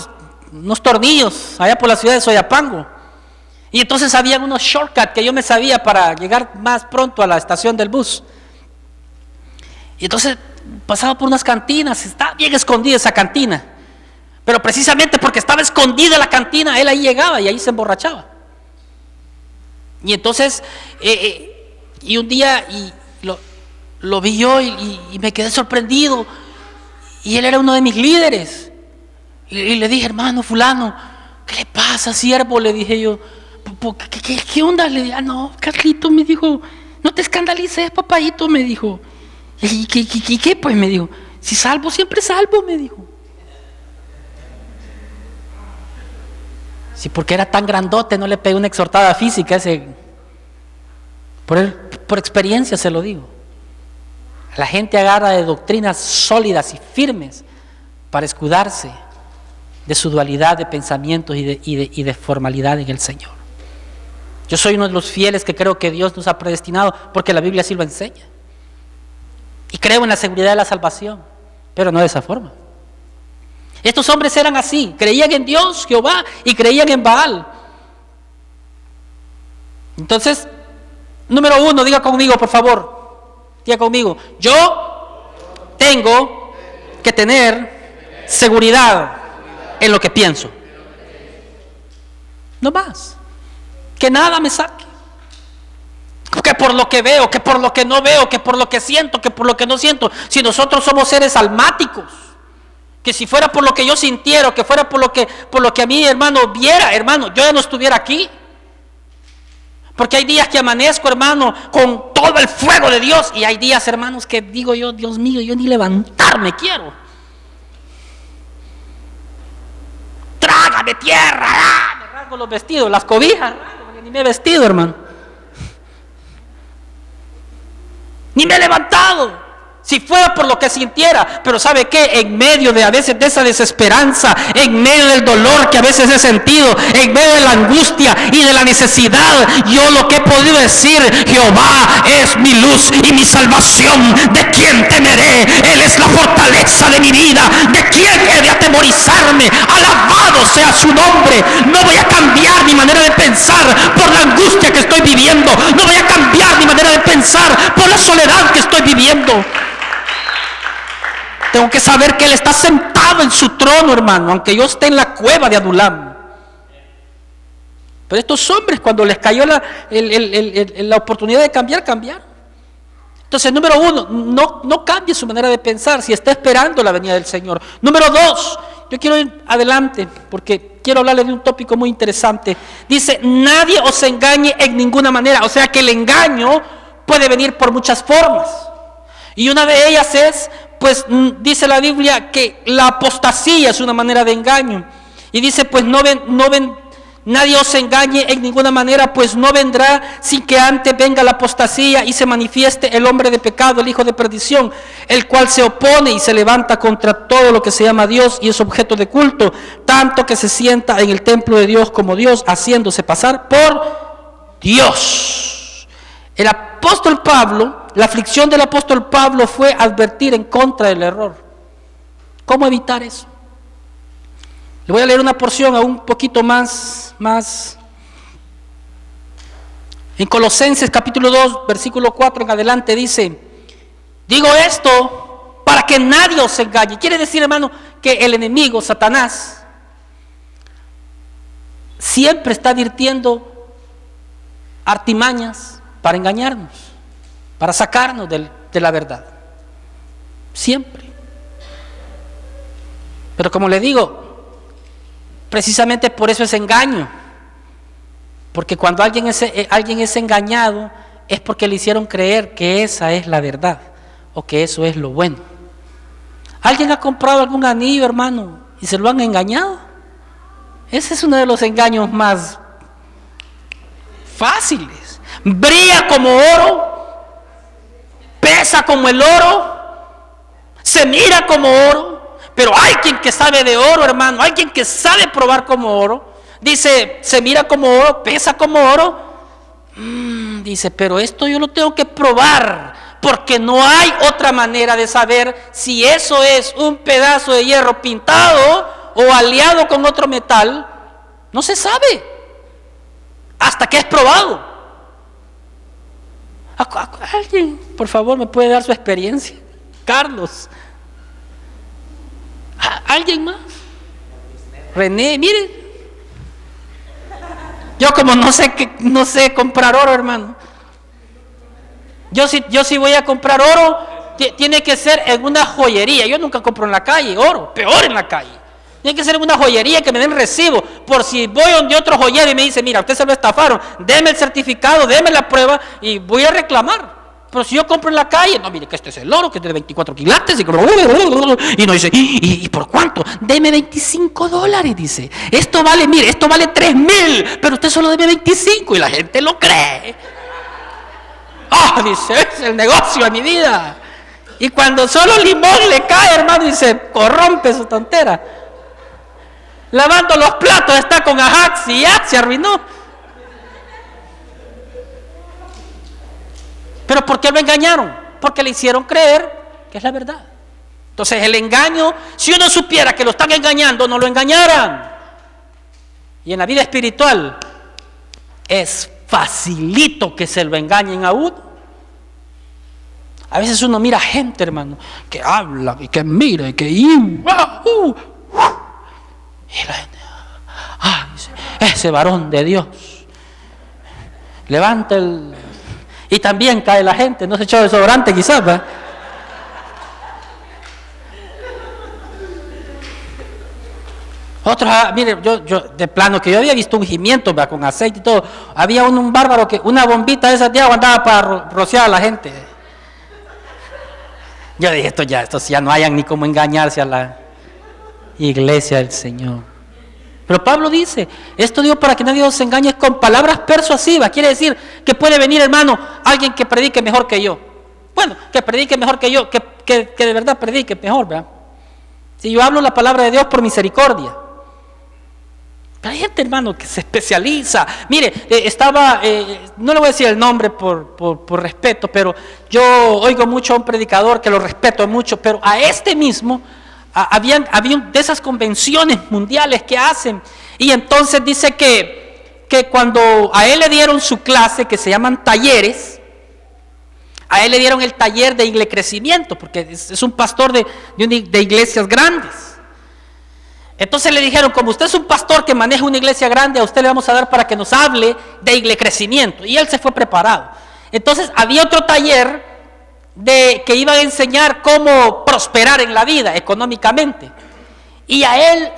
unos tornillos allá por la ciudad de Soyapango. Y entonces había unos shortcuts que yo me sabía para llegar más pronto a la estación del bus. Y entonces pasaba por unas cantinas, estaba bien escondida esa cantina. Pero precisamente porque estaba escondida la cantina, él ahí llegaba y ahí se emborrachaba. Y entonces, y un día lo vi yo y me quedé sorprendido. Y él era uno de mis líderes. Y le dije, hermano fulano, ¿qué le pasa, siervo? Le dije yo, ¿qué onda? Le dije, no, Carlito, me dijo, no te escandalices, papayito, me dijo. ¿Y qué? Pues me dijo, si salvo, siempre salvo, me dijo. Sí, porque era tan grandote, no le pegué una exhortada física ese. Por experiencia se lo digo. La gente agarra de doctrinas sólidas y firmes para escudarse de su dualidad de pensamientos y de formalidad en el Señor. Yo soy uno de los fieles que creo que Dios nos ha predestinado porque la Biblia así lo enseña. Y creo en la seguridad de la salvación, pero no de esa forma. Estos hombres eran así, creían en Dios, Jehová, y creían en Baal. Entonces, número 1, diga conmigo, por favor. Diga conmigo, yo tengo que tener seguridad en lo que pienso. No más. Que nada me saque. Que por lo que veo, que por lo que no veo, que por lo que siento, que por lo que no siento. Si nosotros somos seres almáticos, que si fuera por lo que yo sintiera, que fuera por lo que a mí, hermano, viera, hermano, yo ya no estuviera aquí. Porque hay días que amanezco, hermano, con todo el fuego de Dios. Y hay días, hermanos, que digo yo, Dios mío, yo ni levantarme quiero. Trágame tierra. Me rasgo los vestidos, las cobijas. Porque ni me he vestido, hermano. Ni me he levantado. Si fuera por lo que sintiera, pero ¿sabe qué? En medio de a veces de esa desesperanza, en medio del dolor que a veces he sentido, en medio de la angustia y de la necesidad, yo lo que he podido decir: Jehová es mi luz y mi salvación, ¿de quién temeré? Él es la fortaleza de mi vida, ¿de quién he de atemorizarme? Alabado sea su nombre. No voy a cambiar mi manera de pensar por la angustia que estoy viviendo, no voy a cambiar mi manera de pensar por la soledad que estoy viviendo. Tengo que saber que Él está sentado en su trono, hermano, aunque yo esté en la cueva de Adulam. Pero estos hombres, cuando les cayó la oportunidad de cambiar, cambiaron. Entonces, número uno, no cambie su manera de pensar si está esperando la venida del Señor. Número dos, yo quiero ir adelante porque quiero hablarles de un tópico muy interesante. Dice: nadie os engañe en ninguna manera. O sea que el engaño puede venir por muchas formas. Y una de ellas es, pues dice la Biblia que la apostasía es una manera de engaño. Y dice: pues nadie os engañe en ninguna manera, pues no vendrá sin que antes venga la apostasía y se manifieste el hombre de pecado, el hijo de perdición, el cual se opone y se levanta contra todo lo que se llama Dios y es objeto de culto, tanto que se sienta en el templo de Dios como Dios, haciéndose pasar por Dios. El apóstol Pablo, la aflicción del apóstol Pablo fue advertir en contra del error. ¿Cómo evitar eso? Le voy a leer una porción aún un poquito más. En Colosenses capítulo 2, versículo 4 en adelante dice: digo esto para que nadie os engañe. Quiere decir, hermano, que el enemigo, Satanás, siempre está advirtiendo artimañas para engañarnos, para sacarnos de la verdad. Siempre. Pero como le digo, precisamente por eso es engaño. Porque cuando alguien es engañado, es porque le hicieron creer que esa es la verdad o que eso es lo bueno. ¿Alguien ha comprado algún anillo, hermano, y se lo han engañado? Ese es uno de los engaños más fáciles. Brilla como oro, pesa como el oro, se mira como oro. Pero hay quien que sabe de oro, hermano, hay quien que sabe probar como oro. Dice: se mira como oro, pesa como oro. Dice: pero esto yo lo tengo que probar, porque no hay otra manera de saber si eso es un pedazo de hierro pintado o aliado con otro metal. No se sabe hasta que es probado. ¿Alguien, por favor, me puede dar su experiencia? Carlos. ¿Alguien más? René, mire. Yo como no sé comprar oro, hermano. Yo sí voy a comprar oro, tiene que ser en una joyería. Yo nunca compro en la calle oro, peor en la calle. Tiene que ser en una joyería que me den recibo. Por si voy donde otro joyero y me dice: mira, usted se lo estafaron, deme el certificado, deme la prueba y voy a reclamar. Pero si yo compro en la calle, no, mire que este es el oro, que es de 24 quilates, y no dice: ¿y por cuánto? Deme $25, dice. Esto vale, mire, esto vale 3,000, pero usted solo debe 25, y la gente lo cree. Dice: es el negocio de mi vida. Y cuando solo limón le cae, hermano, y se corrompe su tontera. Lavando los platos está con Ajax y ya se arruinó. ¿Pero por qué lo engañaron? Porque le hicieron creer que es la verdad. Entonces el engaño, si uno supiera que lo están engañando, no lo engañaran. Y en la vida espiritual es facilito que se lo engañen a uno. A veces uno mira gente, hermano, que habla y que mira y que y la gente, dice: ese varón de Dios levanta el... Y también cae la gente, no se echó desodorante quizás, ¿verdad? Otros, mire, yo de plano que yo había visto ungimiento, ¿verdad? Con aceite y todo. Había un bárbaro que una bombita de esas de agua andaba para rociar a la gente. Yo dije, estos ya no hayan ni cómo engañarse a la iglesia del Señor. Pero Pablo dice, esto digo para que nadie os engañe con palabras persuasivas. Quiere decir que puede venir, hermano, alguien que predique mejor que yo. Bueno, que predique mejor que yo, que de verdad predique mejor, ¿verdad? Si yo hablo la palabra de Dios por misericordia. Pero hay gente, hermano, que se especializa. Mire, no le voy a decir el nombre por respeto, pero yo oigo mucho a un predicador que lo respeto mucho, pero a este mismo, había de esas convenciones mundiales que hacen, y entonces dice que cuando a él le dieron su clase, que se llaman talleres, a él le dieron el taller de iglecrecimiento, porque es un pastor de iglesias grandes. Entonces le dijeron, como usted es un pastor que maneja una iglesia grande, a usted le vamos a dar para que nos hable de iglecrecimiento. Y él se fue preparado. Entonces había otro taller que iba a enseñar cómo prosperar en la vida económicamente. Y a él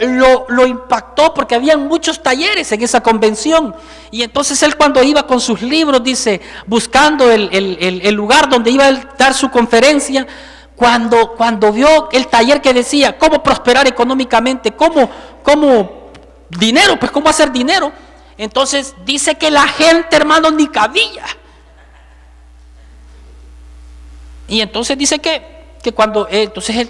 lo impactó porque había muchos talleres en esa convención. Y entonces él, cuando iba con sus libros, dice, buscando el lugar donde iba a dar su conferencia, cuando vio el taller que decía cómo prosperar económicamente, cómo dinero, pues cómo hacer dinero, entonces dice que la gente, hermano, ni cabía. Y entonces dice que cuando entonces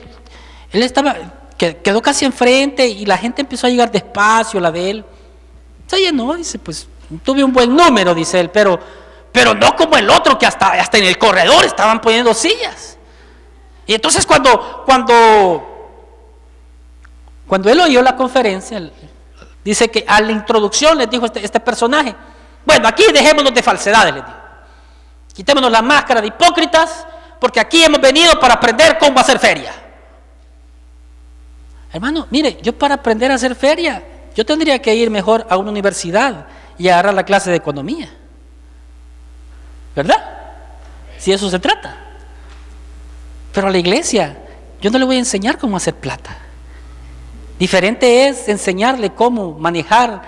él estaba, quedó casi enfrente y la gente empezó a llegar despacio, la de él se llenó, dice, pues tuve un buen número, dice él, pero no como el otro, que hasta en el corredor estaban poniendo sillas. Y entonces cuando él oyó la conferencia, dice que a la introducción les dijo este personaje, bueno, aquí dejémonos de falsedades, les dijo, quitémonos la máscara de hipócritas, porque aquí hemos venido para aprender cómo hacer feria. Hermano, mire, yo para aprender a hacer feria, yo tendría que ir mejor a una universidad y agarrar la clase de economía, ¿verdad? Si eso se trata. Pero a la iglesia, yo no le voy a enseñar cómo hacer plata. Diferente es enseñarle cómo manejar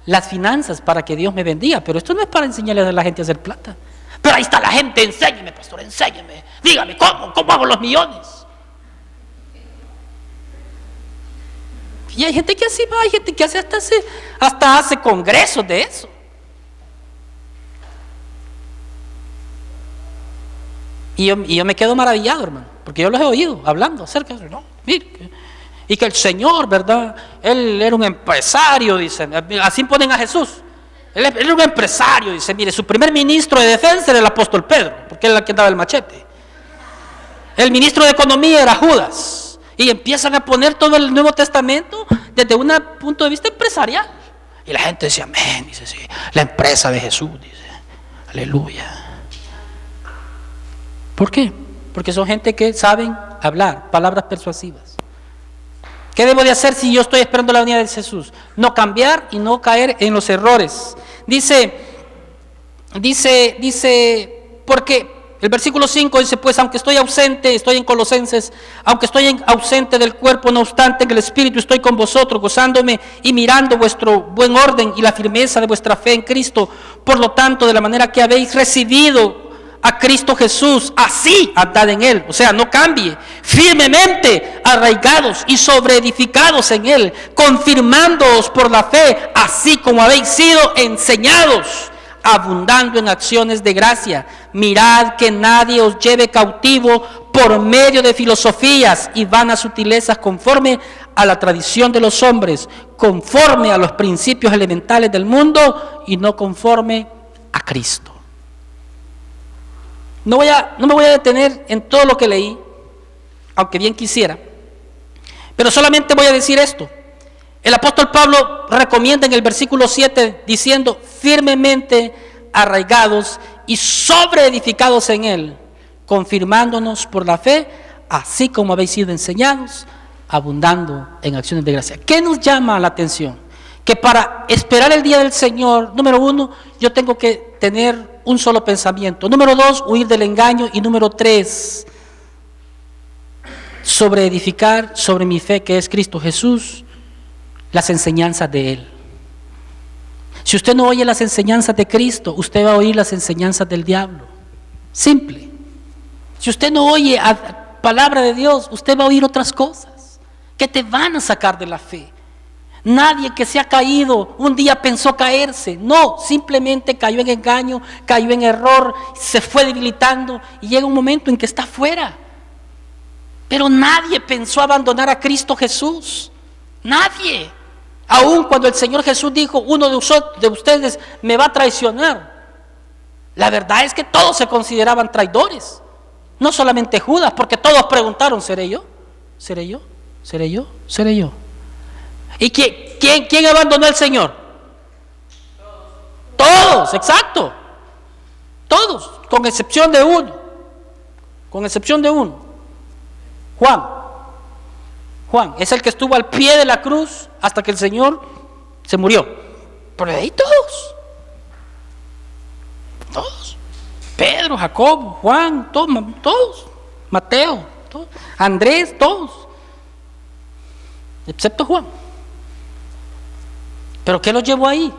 las finanzas para que Dios me bendiga, pero esto no es para enseñarle a la gente a hacer plata. Pero ahí está la gente, enséñeme, pastor, enséñeme, dígame cómo hago los millones. Y hay gente que así va, hay gente que hasta hace congresos de eso. Y yo me quedo maravillado, hermano, porque yo los he oído hablando acerca de eso, ¿no? Mire, y que el Señor, ¿verdad? Él era un empresario, dice, así ponen a Jesús. Él era un empresario, dice, mire, su primer ministro de defensa era el apóstol Pedro, porque él era el que daba el machete. El ministro de economía era Judas. Y empiezan a poner todo el Nuevo Testamento desde un punto de vista empresarial. Y la gente decía, amén, dice, sí, la empresa de Jesús, dice, aleluya. ¿Por qué? Porque son gente que saben hablar palabras persuasivas. ¿Qué debo de hacer si yo estoy esperando la venida de Jesús? No cambiar y no caer en los errores. Dice, porque el versículo 5 dice, pues aunque estoy ausente, estoy en Colosenses, aunque estoy ausente del cuerpo, no obstante en el Espíritu estoy con vosotros, gozándome y mirando vuestro buen orden y la firmeza de vuestra fe en Cristo. Por lo tanto, de la manera que habéis recibido a Cristo Jesús, así andad en Él, o sea, no cambie, firmemente arraigados y sobreedificados en Él, confirmándoos por la fe, así como habéis sido enseñados, abundando en acciones de gracia. Mirad que nadie os lleve cautivo por medio de filosofías y vanas sutilezas, conforme a la tradición de los hombres, conforme a los principios elementales del mundo y no conforme a Cristo. No me voy a detener en todo lo que leí, aunque bien quisiera, pero solamente voy a decir esto. El apóstol Pablo recomienda en el versículo 7 diciendo, firmemente arraigados y sobreedificados en Él, confirmándonos por la fe, así como habéis sido enseñados, abundando en acciones de gracia. ¿Qué nos llama la atención? Que para esperar el día del Señor, número 1, yo tengo que tener un solo pensamiento. Número 2, huir del engaño. Y número 3, sobreedificar sobre mi fe, que es Cristo Jesús, las enseñanzas de Él. Si usted no oye las enseñanzas de Cristo, usted va a oír las enseñanzas del diablo. Simple. Si usted no oye a palabra de Dios, usted va a oír otras cosas que te van a sacar de la fe. Nadie que se ha caído un día pensó caerse. No, simplemente cayó en engaño, cayó en error, se fue debilitando y llega un momento en que está fuera. Pero nadie pensó abandonar a Cristo Jesús. Nadie. Aun cuando el Señor Jesús dijo, uno de ustedes me va a traicionar. La verdad es que todos se consideraban traidores. No solamente Judas, porque todos preguntaron, ¿seré yo? ¿Seré yo? ¿Seré yo? ¿Seré yo? ¿Y quién abandonó al Señor? Todos, exacto. Todos, con excepción de uno. Con excepción de uno. Juan es el que estuvo al pie de la cruz hasta que el Señor se murió. Pero de ahí todos. Pedro, Jacobo, Juan, todos. Mateo, todos. Andrés, todos. Excepto Juan. ¿Pero qué los llevó ahí?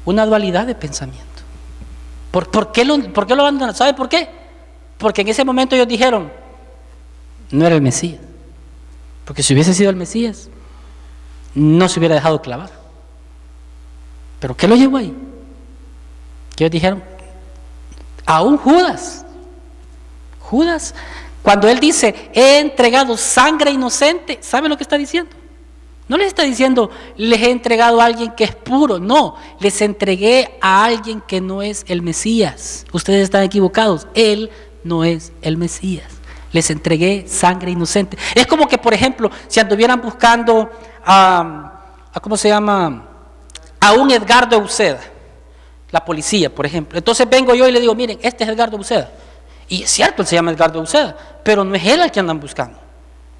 Una dualidad de pensamiento. ¿Por qué lo abandonaron? ¿Sabe por qué? Porque en ese momento ellos dijeron, no era el Mesías. Porque si hubiese sido el Mesías, no se hubiera dejado clavar. ¿Pero qué lo llevó ahí? Que ellos dijeron, aún Judas, cuando él dice, he entregado sangre inocente, ¿sabe lo que está diciendo? No les está diciendo, les he entregado a alguien que es puro, no, les entregué a alguien que no es el Mesías. Ustedes están equivocados, él no es el Mesías. Les entregué sangre inocente. Es como que, por ejemplo, si anduvieran buscando ¿cómo se llama? A un Edgardo Uceda, la policía, por ejemplo. Entonces vengo yo y le digo, miren, este es Edgardo Uceda. Y es cierto, él se llama Edgardo Uceda, pero no es él al que andan buscando.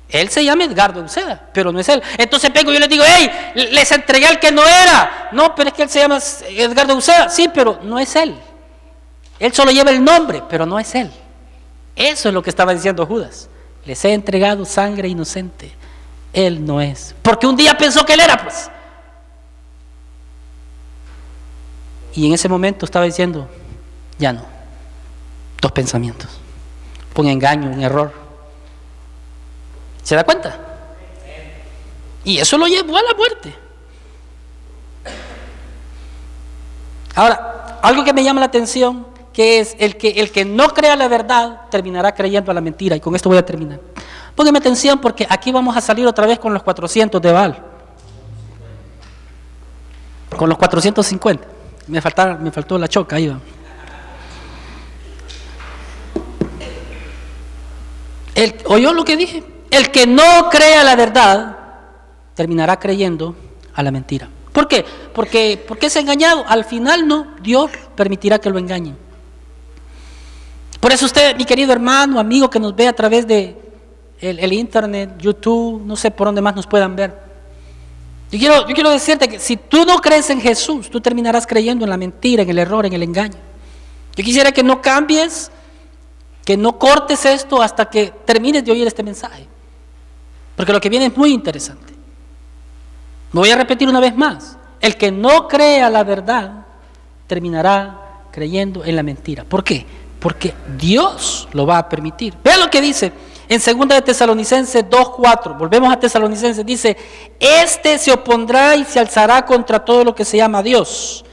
Él se llama Edgardo Uceda, pero no es él. Entonces vengo y yo les digo, hey, les entregué al que no era. No, pero es que él se llama Edgardo Uceda. Sí, pero no es él. Él solo lleva el nombre, pero no es él. Eso es lo que estaba diciendo Judas. Les he entregado sangre inocente. Él no es. Porque un día pensó que él era, pues. Y en ese momento estaba diciendo, ya no. Dos pensamientos. Un engaño, un error. ¿Se da cuenta? Y eso lo llevó a la muerte. Ahora, algo que me llama la atención, que es el que no crea la verdad, terminará creyendo a la mentira. Y con esto voy a terminar. Póngame atención porque aquí vamos a salir otra vez con los 400 de Baal. Con los 450. Me faltó la choca, ahí va. ¿Oyó lo que dije? El que no crea la verdad, terminará creyendo a la mentira. ¿Por qué? Porque es engañado. Al final no, Dios permitirá que lo engañen. Por eso usted, mi querido hermano, amigo que nos ve a través de el internet, YouTube, no sé por dónde más nos puedan ver. Yo quiero decirte que si tú no crees en Jesús, tú terminarás creyendo en la mentira, en el error, en el engaño. Yo quisiera que no cambies, que no cortes esto hasta que termines de oír este mensaje. Porque lo que viene es muy interesante. Me voy a repetir una vez más. El que no crea la verdad, terminará creyendo en la mentira. ¿Por qué? Porque Dios lo va a permitir. Vean lo que dice en 2 de Tesalonicenses 2:4. Volvemos a Tesalonicenses. Dice, este se opondrá y se alzará contra todo lo que se llama Dios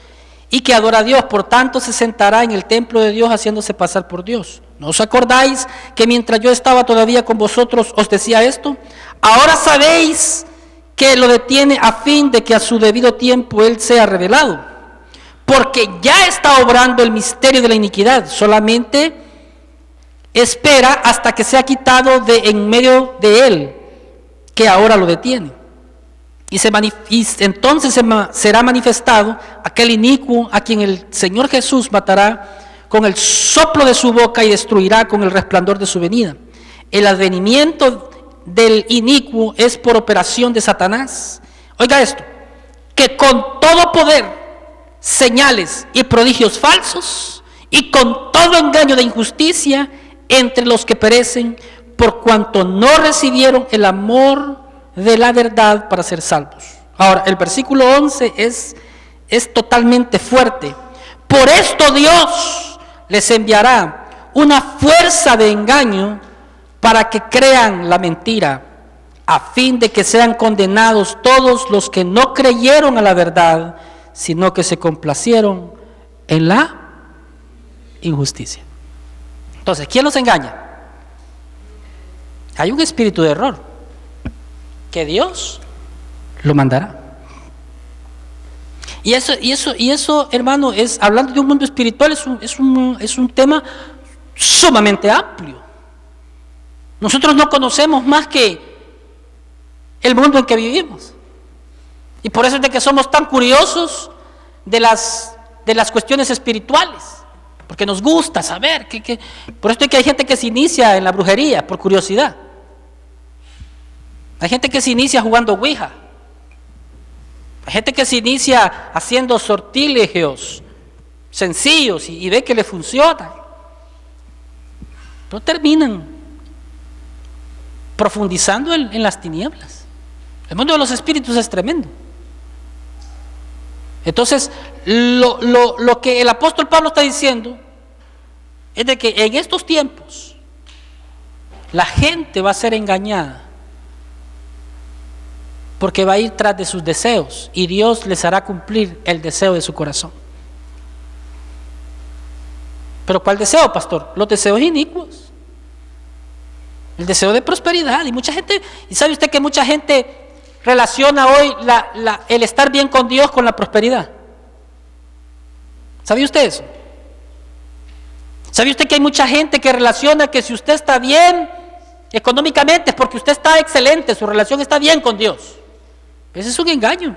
y que adora a Dios. Por tanto se sentará en el templo de Dios haciéndose pasar por Dios. ¿No os acordáis que mientras yo estaba todavía con vosotros os decía esto? Ahora sabéis que lo detiene a fin de que a su debido tiempo Él sea revelado. Porque ya está obrando el misterio de la iniquidad. Solamente espera hasta que sea quitado de en medio de Él, que ahora lo detiene. Y entonces será manifestado aquel inicuo a quien el Señor Jesús matará con el soplo de su boca y destruirá con el resplandor de su venida. El advenimiento del inicuo es por operación de Satanás. Oiga esto, que con todo poder, señales y prodigios falsos y con todo engaño de injusticia entre los que perecen por cuanto no recibieron el amor de la verdad para ser salvos. Ahora, el versículo 11 es totalmente fuerte. Por esto Dios les enviará una fuerza de engaño para que crean la mentira, a fin de que sean condenados todos los que no creyeron a la verdad, sino que se complacieron en la injusticia. Entonces, ¿quién los engaña? Hay un espíritu de error que Dios lo mandará. Y eso, hermano, hablando de un mundo espiritual, es un tema sumamente amplio. Nosotros no conocemos más que el mundo en que vivimos. Y por eso es de que somos tan curiosos de las cuestiones espirituales, porque nos gusta saber. Por eso es que hay gente que se inicia en la brujería por curiosidad. Hay gente que se inicia jugando Ouija. Hay gente que se inicia haciendo sortilegios sencillos y ve que le funciona. Pero terminan profundizando en las tinieblas. El mundo de los espíritus es tremendo. Entonces, lo que el apóstol Pablo está diciendo es de que en estos tiempos la gente va a ser engañada porque va a ir tras de sus deseos y Dios les hará cumplir el deseo de su corazón. ¿Pero cuál deseo, pastor? Los deseos inicuos. El deseo de prosperidad. Y mucha gente, y sabe usted que mucha gente relaciona hoy el estar bien con Dios con la prosperidad. ¿Sabe usted eso? ¿Sabe usted que hay mucha gente que relaciona que si usted está bien económicamente es porque usted está excelente, su relación está bien con Dios? Ese es un engaño.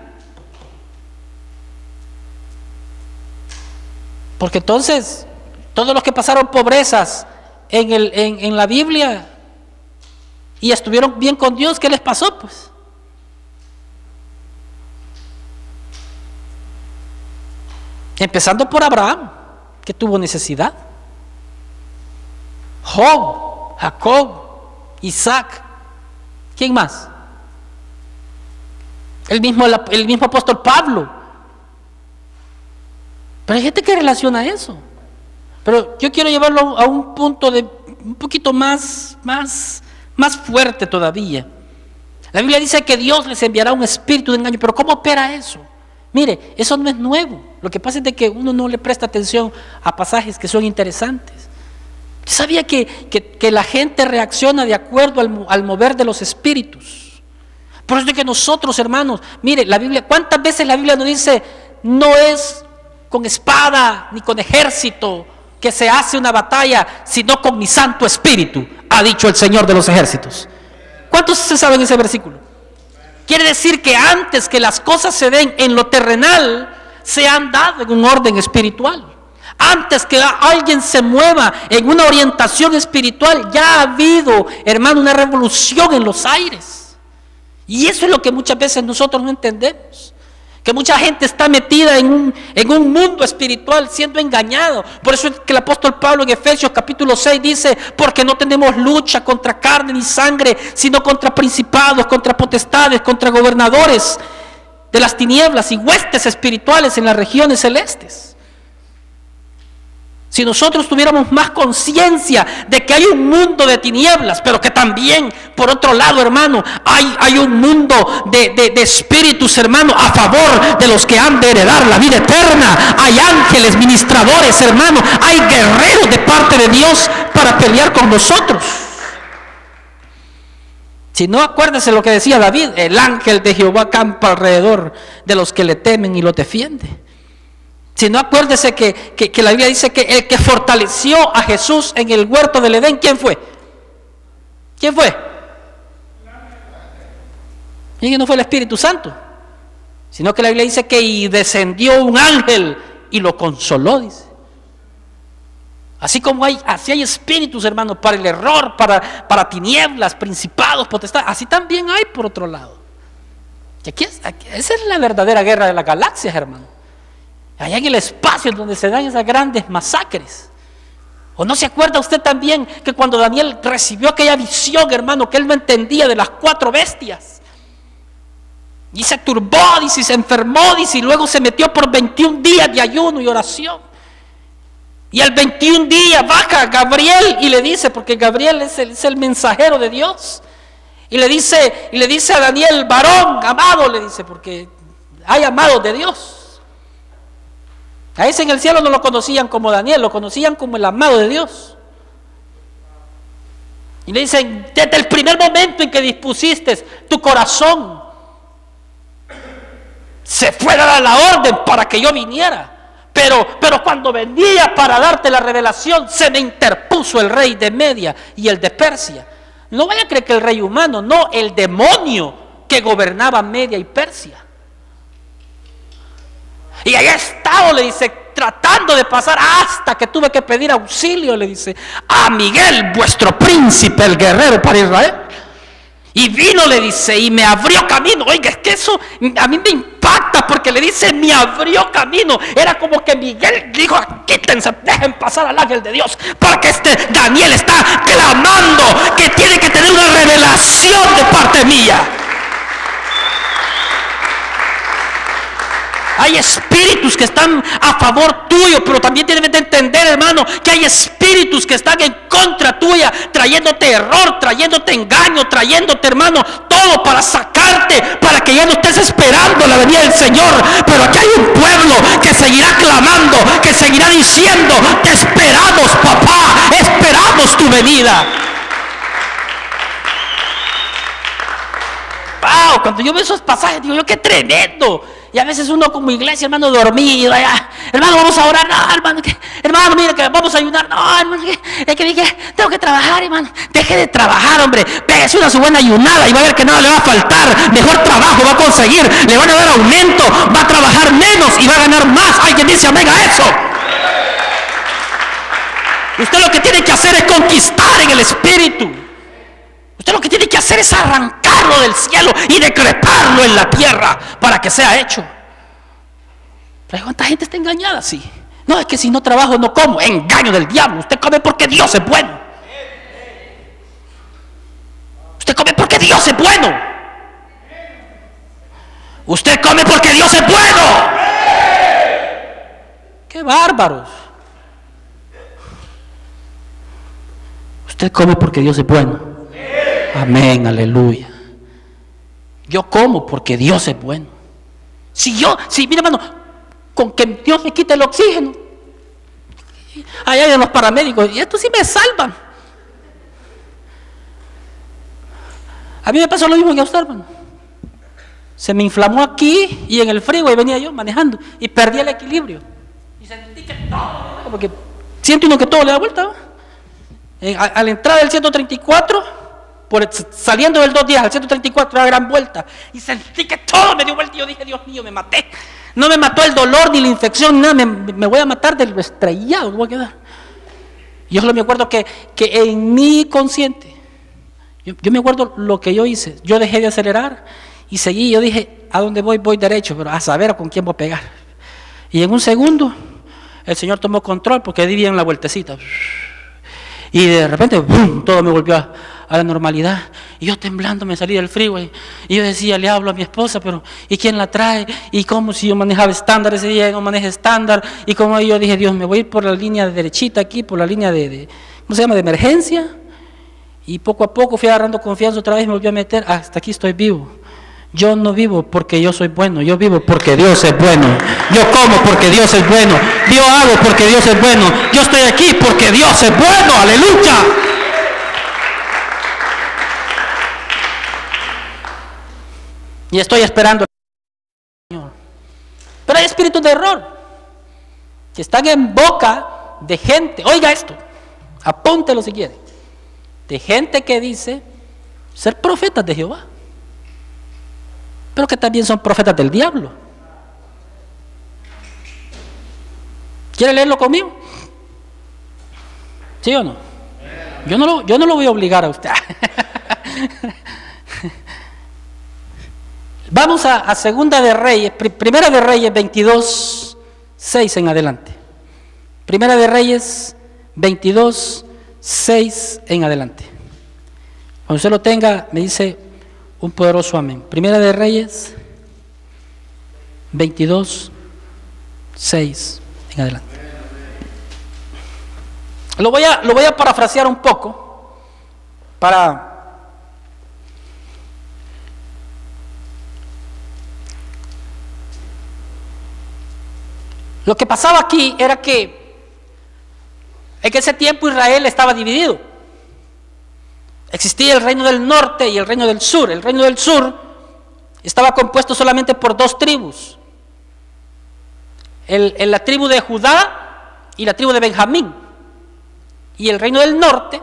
Porque entonces, todos los que pasaron pobrezas en la Biblia y estuvieron bien con Dios, ¿qué les pasó? Pues empezando por Abraham, que tuvo necesidad. Job, Jacob, Isaac. ¿Quién más? El mismo apóstol Pablo. Pero hay gente que relaciona eso. Pero yo quiero llevarlo a un punto un poquito más fuerte todavía. La Biblia dice que Dios les enviará un espíritu de engaño. Pero ¿cómo opera eso? Mire, eso no es nuevo. Lo que pasa es de que uno no le presta atención a pasajes que son interesantes. ¿Sabía que la gente reacciona de acuerdo al mover de los espíritus? Por eso es que nosotros, hermanos, mire, la Biblia, ¿cuántas veces la Biblia nos dice no es con espada ni con ejército que se hace una batalla, sino con mi Santo Espíritu, ha dicho el Señor de los ejércitos? ¿Cuántos se saben ese versículo? Quiere decir que antes que las cosas se den en lo terrenal, se han dado en un orden espiritual. Antes que alguien se mueva en una orientación espiritual, ya ha habido, hermano, una revolución en los aires. Y eso es lo que muchas veces nosotros no entendemos. Que mucha gente está metida en un mundo espiritual siendo engañado. Por eso es que el apóstol Pablo en Efesios capítulo 6 dice: porque no tenemos lucha contra carne ni sangre, sino contra principados, contra potestades, contra gobernadores de las tinieblas y huestes espirituales en las regiones celestes. Si nosotros tuviéramos más conciencia de que hay un mundo de tinieblas, pero que también, por otro lado, hermano, hay un mundo de espíritus, hermano, a favor de los que han de heredar la vida eterna. Hay ángeles, ministradores, hermano, hay guerreros de parte de Dios para pelear con nosotros. Si no, acuérdese lo que decía David: el ángel de Jehová campa alrededor de los que le temen y lo defiende. Si no, acuérdese que la Biblia dice que el que fortaleció a Jesús en el huerto del Edén, ¿quién fue? ¿Quién fue? Y que no fue el Espíritu Santo, sino que la Biblia dice que y descendió un ángel y lo consoló, dice. Así como así hay espíritus, hermanos, para el error, para tinieblas, principados, potestades, así también hay por otro lado. Y esa es la verdadera guerra de las galaxias, hermano. Allá en el espacio donde se dan esas grandes masacres. ¿O no se acuerda usted también que cuando Daniel recibió aquella visión, hermano, que él no entendía de las 4 bestias? Y se turbó, dice, y se enfermó, dice, y luego se metió por 21 días de ayuno y oración. Y al 21 día baja Gabriel y le dice, porque Gabriel es el mensajero de Dios, y le dice a Daniel, varón amado, le dice, porque hay amados de Dios. A ese en el cielo no lo conocían como Daniel, lo conocían como el amado de Dios. Y le dicen, desde el primer momento en que dispusiste tu corazón, se fue a dar la orden para que yo viniera. Pero cuando venía para darte la revelación, se me interpuso el rey de Media y el de Persia. No vaya a creer que el rey humano, no, el demonio que gobernaba Media y Persia. Y ahí he estado, le dice, tratando de pasar hasta que tuve que pedir auxilio, le dice, a Miguel, vuestro príncipe, el guerrero para Israel. Y vino, le dice, y me abrió camino. Oiga, es que eso a mí me impacta, porque le dice, me abrió camino. Era como que Miguel dijo, quítense, dejen pasar al ángel de Dios, porque Daniel está clamando que tiene que tener una revelación de parte mía. Hay espíritus que están a favor tuyo, pero también tienes que entender, hermano, que hay espíritus que están en contra tuya, trayéndote error, trayéndote engaño, trayéndote, hermano, todo para sacarte, para que ya no estés esperando la venida del Señor. Pero aquí hay un pueblo que seguirá clamando, que seguirá diciendo, te esperamos, papá, esperamos tu venida. Wow, cuando yo veo esos pasajes, digo yo, qué tremendo. Y a veces uno como iglesia, hermano, dormido, allá, hermano, vamos a orar, no, hermano, hermano, mire que vamos a ayunar, no, hermano, es que dije, tengo que trabajar, hermano, deje de trabajar, hombre, pégase una su buena ayunada y va a ver que nada le va a faltar, mejor trabajo va a conseguir, le van a dar aumento, va a trabajar menos y va a ganar más. Alguien dice amén a eso. Usted lo que tiene que hacer es conquistar en el espíritu. Usted lo que tiene que hacer es arrancarlo del cielo y decretarlo en la tierra para que sea hecho. Pero ¿cuánta gente está engañada así? No, es que si no trabajo no como. Engaño del diablo. Usted come porque Dios es bueno. Usted come porque Dios es bueno. Usted come porque Dios es bueno. ¡Qué bárbaros! Usted come porque Dios es bueno. Amén, aleluya. Yo como porque Dios es bueno. Mira, hermano, con que Dios me quite el oxígeno, allá hay los paramédicos, y estos sí me salvan. A mí me pasó lo mismo que a usted, hermano. Se me inflamó aquí y en el freeway venía yo manejando y perdí el equilibrio. Y sentí que todo, porque siento uno que todo le da vuelta, ¿no? A la entrada del 134, saliendo del 210 al 134, era gran vuelta, y sentí que todo me dio vuelta y yo dije, Dios mío, me maté. No me mató el dolor ni la infección, nada, me voy a matar del estrellado que voy a quedar. Y yo solo me acuerdo que en mi consciente, yo me acuerdo lo que yo hice. Yo dejé de acelerar y seguí. Yo dije, a dónde voy derecho, pero a saber con quién voy a pegar. Y en un segundo el Señor tomó control, porque di bien la vueltecita. Y de repente, ¡bum!, todo me volvió a la normalidad. Y yo temblando me salí del freeway. Y yo decía, le hablo a mi esposa, pero ¿y quién la trae? ¿Y cómo si yo manejaba estándar ese día y no manejo estándar? Y como yo dije, Dios, me voy a ir por la línea derechita aquí, por la línea ¿cómo se llama?, de emergencia. Y poco a poco fui agarrando confianza otra vez, me volví a meter, hasta aquí estoy vivo. Yo no vivo porque yo soy bueno, yo vivo porque Dios es bueno. Yo como porque Dios es bueno. Yo hago porque Dios es bueno. Yo estoy aquí porque Dios es bueno. ¡Aleluya! Y estoy esperando al Señor. Pero hay espíritus de error que están en boca de gente. Oiga esto, apúntelo si quiere. De gente que dice ser profetas de Jehová, pero que también son profetas del diablo. ¿Quiere leerlo conmigo? ¿Sí o no? Yo no lo voy a obligar a usted. Vamos a Segunda de Reyes, Primera de Reyes 22, 6 en adelante. Primera de Reyes 22, 6 en adelante. Cuando usted lo tenga, me dice un poderoso amén. Primera de Reyes 22, 6 en adelante. Lo voy a parafrasear un poco para lo que pasaba aquí era que en ese tiempo Israel estaba dividido. Existía el reino del norte y el reino del sur. El reino del sur estaba compuesto solamente por dos tribus. La tribu de Judá y la tribu de Benjamín. Y el reino del norte,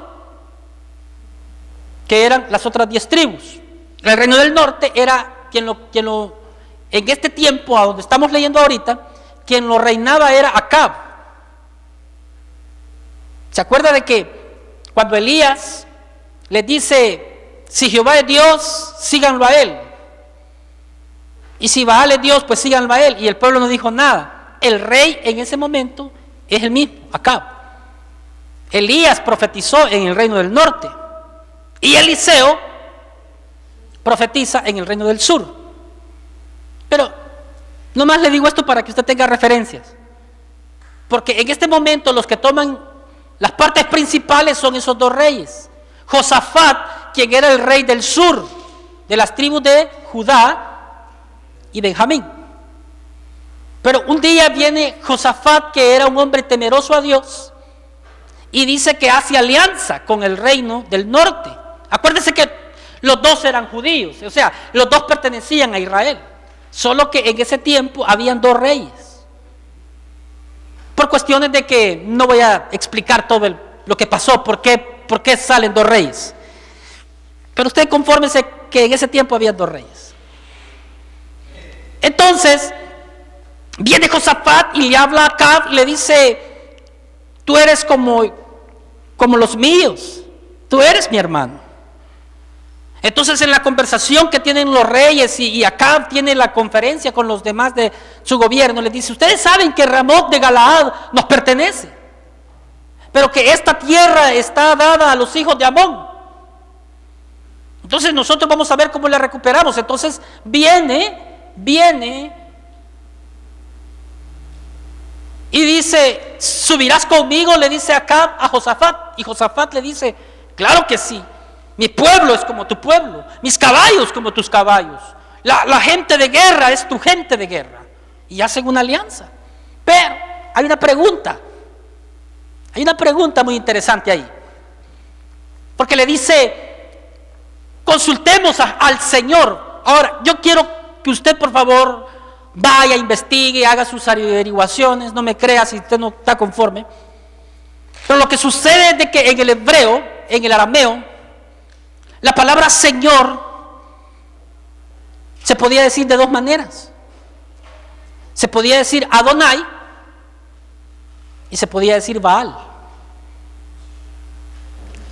que eran las otras 10 tribus. El reino del norte era en este tiempo, a donde estamos leyendo ahorita, quien lo reinaba era Acab. ¿Se acuerda de que cuando Elías les dice, si Jehová es Dios, síganlo a él? Y si Baal es Dios, pues síganlo a él. Y el pueblo no dijo nada. El rey en ese momento es el mismo, Acab. Elías profetizó en el reino del norte y Eliseo profetiza en el reino del sur. Pero nomás le digo esto para que usted tenga referencias, porque en este momento los que toman las partes principales son esos dos reyes. Josafat, quien era el rey del sur, de las tribus de Judá y Benjamín. Pero un día viene Josafat, que era un hombre temeroso a Dios, y dice que hace alianza con el reino del norte. Acuérdense que los dos eran judíos, o sea, los dos pertenecían a Israel, solo que en ese tiempo habían dos reyes. Por cuestiones de que no voy a explicar todo lo que pasó, por qué salen dos reyes. Pero usted confórmese que en ese tiempo había dos reyes. Entonces, viene Josafat y le habla a Acab y le dice, tú eres como los míos, tú eres mi hermano. Entonces en la conversación que tienen los reyes y Acab tiene la conferencia con los demás de su gobierno, les dice, ustedes saben que Ramot de Galaad nos pertenece, pero que esta tierra está dada a los hijos de Amón. Entonces nosotros vamos a ver cómo la recuperamos. Entonces viene y dice, ¿subirás conmigo?, le dice Acab a Josafat. Y Josafat le dice, claro que sí, mi pueblo es como tu pueblo, mis caballos como tus caballos, la gente de guerra es tu gente de guerra. Y hacen una alianza. Pero hay una pregunta muy interesante ahí, porque le dice, consultemos al Señor. Ahora, yo quiero que usted, por favor, vaya, investigue, haga sus averiguaciones, no me crea si usted no está conforme. Pero lo que sucede es de que en el hebreo, en el arameo, la palabra Señor se podía decir de dos maneras. Se podía decir Adonai y se podía decir Baal.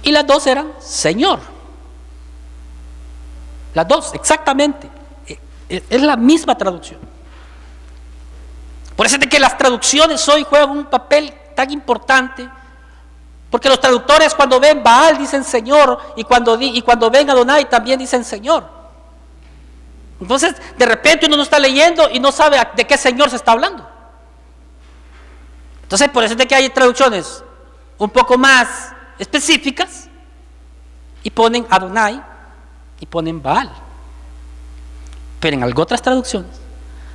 Y las dos eran Señor. Las dos, exactamente. Es la misma traducción. Por eso es de que las traducciones hoy juegan un papel tan importante, porque los traductores cuando ven Baal dicen Señor, y cuando ven Adonai también dicen Señor. Entonces de repente uno no está leyendo y no sabe de qué Señor se está hablando. Entonces por eso es de que hay traducciones un poco más específicas y ponen Adonai y ponen Baal. Pero en algunas otras traducciones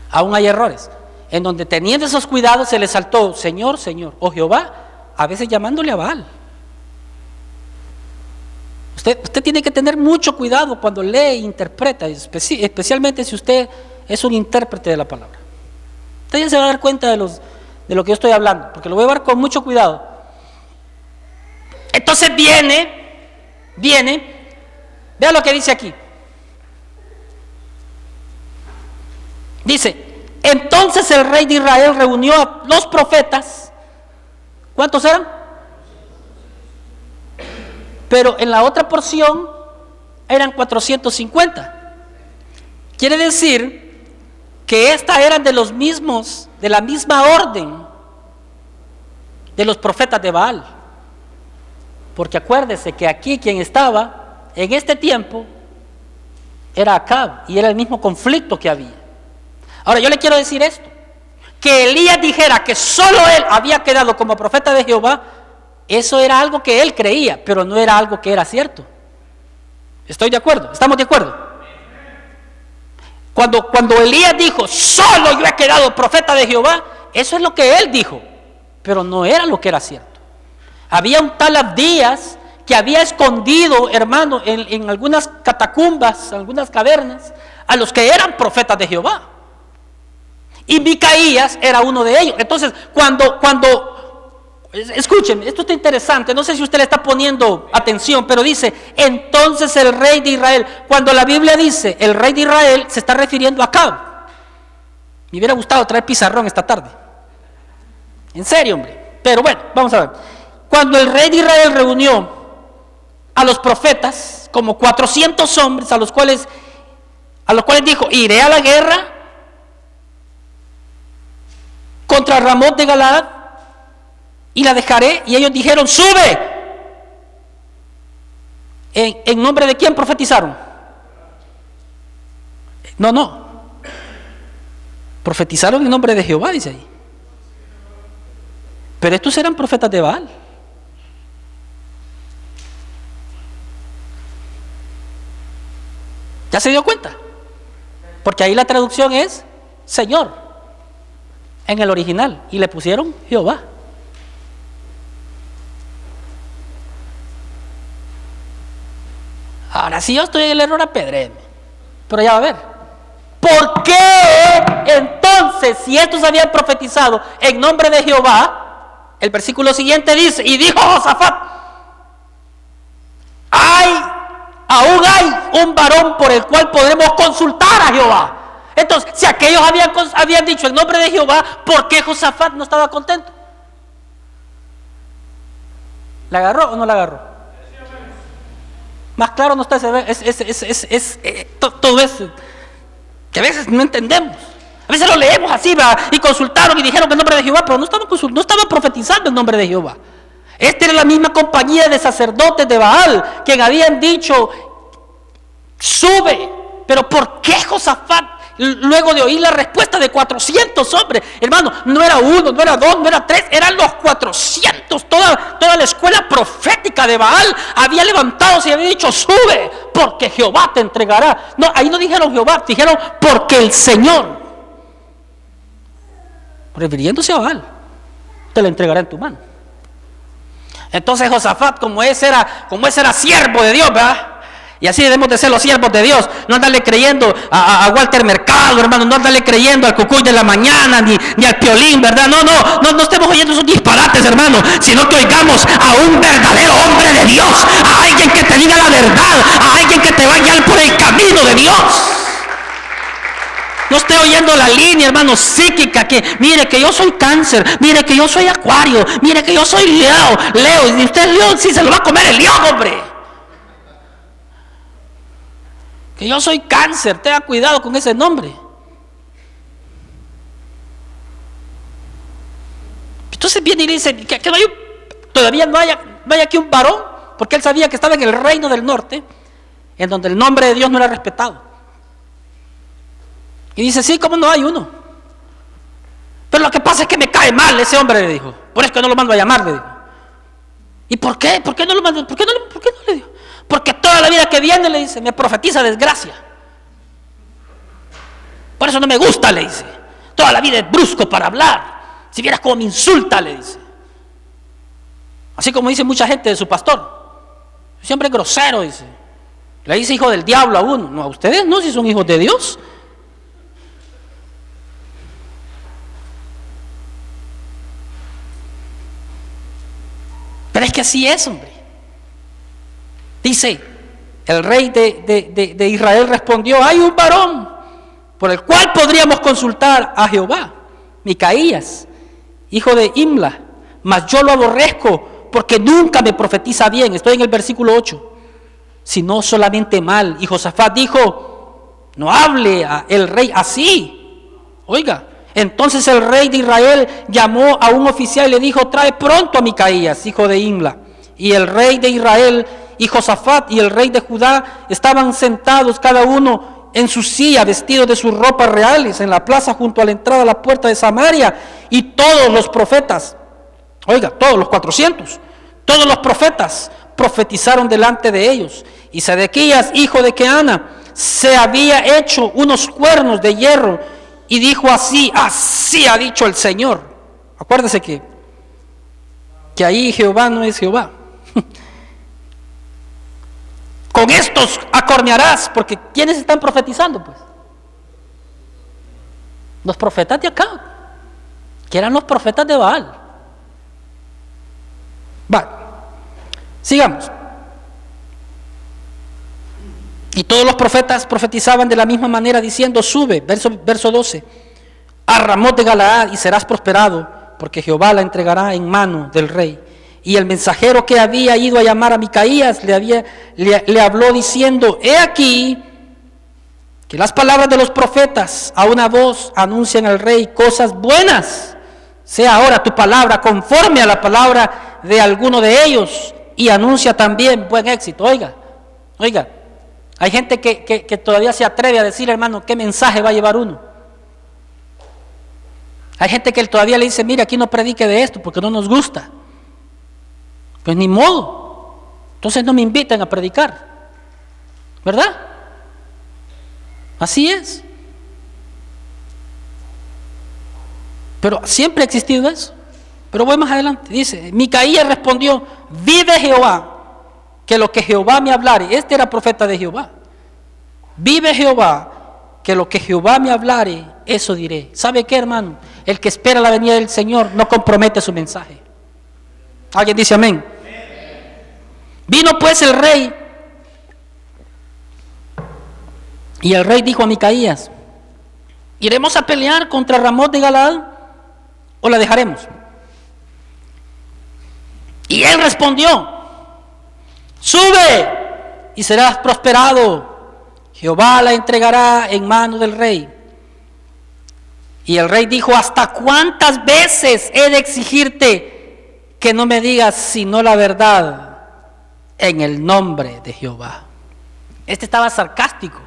aún hay errores, en donde teniendo esos cuidados se les saltó Señor, Señor, o Jehová, a veces llamándole a Baal. Usted tiene que tener mucho cuidado cuando lee e interpreta, especialmente si usted es un intérprete de la palabra. Usted ya se va a dar cuenta de lo que yo estoy hablando, porque lo voy a ver con mucho cuidado. Entonces viene, vea lo que dice aquí. Dice, entonces el rey de Israel reunió a los profetas. ¿Cuántos eran? Pero en la otra porción eran 450. Quiere decir que estas eran de la misma orden de los profetas de Baal. Porque acuérdese que aquí quien estaba en este tiempo era Acab, y era el mismo conflicto que había. Ahora yo le quiero decir esto, que Elías dijera que solo él había quedado como profeta de Jehová, eso era algo que él creía, pero no era algo que era cierto. ¿Estoy de acuerdo? ¿Estamos de acuerdo? Cuando Elías dijo, solo yo he quedado profeta de Jehová, eso es lo que él dijo, pero no era lo que era cierto. Había un tal Abdías que había escondido, hermano, en algunas catacumbas, en algunas cavernas, a los que eran profetas de Jehová. Y Micaías era uno de ellos. Entonces, escuchen, esto está interesante, no sé si usted le está poniendo atención, pero dice, entonces el rey de Israel, cuando la Biblia dice el rey de Israel, se está refiriendo a Acab. Me hubiera gustado traer pizarrón esta tarde. En serio, hombre. Pero bueno, vamos a ver. Cuando el rey de Israel reunió a los profetas, como 400 hombres, a los cuales dijo, iré a la guerra contra Ramot de Galaad y la dejaré, y ellos dijeron, sube. ¿En nombre de quién profetizaron? No. Profetizaron en nombre de Jehová, dice ahí. Pero estos eran profetas de Baal. ¿Ya se dio cuenta? Porque ahí la traducción es Señor en el original, y le pusieron Jehová. Ahora si yo estoy en el error, apedréenme, pero ya va a ver. ¿Por qué entonces, si estos habían profetizado en nombre de Jehová, el versículo siguiente dice, y dijo Josafat, aún hay un varón por el cual podremos consultar a Jehová? Entonces, si aquellos habían dicho en nombre de Jehová, ¿por qué Josafat no estaba contento? ¿La agarró o no la agarró? Más claro no está todo eso que a veces no entendemos. A veces lo leemos así, ¿va? Y consultaron y dijeron en nombre de Jehová, pero no estaban profetizando en nombre de Jehová. Esta era la misma compañía de sacerdotes de Baal que habían dicho, sube. Pero ¿por qué Josafat, luego de oír la respuesta de 400 hombres, hermano, no era uno, no era dos, no era tres, eran los 400, toda la escuela profética de Baal había levantado y había dicho, sube, porque Jehová te entregará? No, ahí no dijeron Jehová, dijeron, porque el Señor, refiriéndose a Baal, te la entregará en tu mano. Entonces Josafat, como ese era siervo de Dios, ¿verdad? Y así debemos de ser los siervos de Dios. No andarle creyendo a Walter Mercado, hermano. No andarle creyendo al Cucuy de la mañana, ni al Piolín, ¿verdad? No estemos oyendo esos disparates, hermano. Sino que oigamos a un verdadero hombre de Dios. A alguien que te diga la verdad. A alguien que te va a guiar por el camino de Dios. No esté oyendo la línea, hermano, psíquica, que mire que yo soy Cáncer, mire que yo soy Acuario, mire que yo soy Leo, y usted es León, sí se lo va a comer el león, hombre. Que yo soy Cáncer, tenga cuidado con ese nombre. Entonces viene y dice que todavía no hay aquí un varón, porque él sabía que estaba en el reino del norte, en donde el nombre de Dios no era respetado. Y dice, sí, ¿cómo no hay uno? Pero lo que pasa es que me cae mal ese hombre, le dijo. Por eso que no lo mando a llamar, le dijo. ¿Y por qué? ¿Por qué no lo mando? ¿Por qué no le dijo? Porque toda la vida que viene, le dice, me profetiza desgracia. Por eso no me gusta, le dice. Toda la vida es brusco para hablar. Si vieras cómo me insulta, le dice. Así como dice mucha gente de su pastor. Siempre es grosero, dice. Le dice hijo del diablo a uno. No, a ustedes no, si son hijos de Dios. Pero es que así es, hombre. Dice, el rey de Israel respondió, hay un varón por el cual podríamos consultar a Jehová, Micaías, hijo de Imla, mas yo lo aborrezco porque nunca me profetiza bien. Estoy en el versículo 8. Sino solamente mal. Y Josafat dijo, no hable el rey así. Oiga. Entonces el rey de Israel llamó a un oficial y le dijo, trae pronto a Micaías, hijo de Imla. Y el rey de Israel y Josafat y el rey de Judá estaban sentados cada uno en su silla, vestido de sus ropas reales, en la plaza junto a la entrada a la puerta de Samaria, y todos los profetas, oiga, todos los 400, todos los profetas profetizaron delante de ellos. Y Sedequías, hijo de Keana, se había hecho unos cuernos de hierro y dijo así: así ha dicho el Señor. Acuérdese que ahí Jehová no es Jehová. Con estos acornearás, porque ¿quiénes están profetizando? Pues los profetas de acá, que eran los profetas de Baal. Vale, sigamos. Y todos los profetas profetizaban de la misma manera, diciendo: sube, verso 12, a Ramot de Galaad y serás prosperado, porque Jehová la entregará en mano del rey. Y el mensajero que había ido a llamar a Micaías le habló diciendo: he aquí que las palabras de los profetas a una voz anuncian al rey cosas buenas. Sea ahora tu palabra conforme a la palabra de alguno de ellos, y anuncia también buen éxito. Oiga, hay gente que todavía se atreve a decir, hermano, qué mensaje va a llevar uno. Hay gente que todavía le dice: mira, aquí no predique de esto porque no nos gusta. Pues ni modo, entonces no me inviten a predicar, ¿verdad? Así es. Pero siempre ha existido eso. Pero voy más adelante, dice: Micaías respondió: vive Jehová, que lo que Jehová me hablare. Este era profeta de Jehová. Vive Jehová, que lo que Jehová me hablare, eso diré. ¿Sabe qué, hermano? El que espera la venida del Señor no compromete su mensaje. ¿Alguien dice amén? Vino pues el rey, y el rey dijo a Micaías: ¿iremos a pelear contra Ramot de Galaad o la dejaremos? Y él respondió: sube y serás prosperado, Jehová la entregará en mano del rey. Y el rey dijo: ¿hasta cuántas veces he de exigirte que no me digas sino la verdad en el nombre de Jehová? Este estaba sarcástico.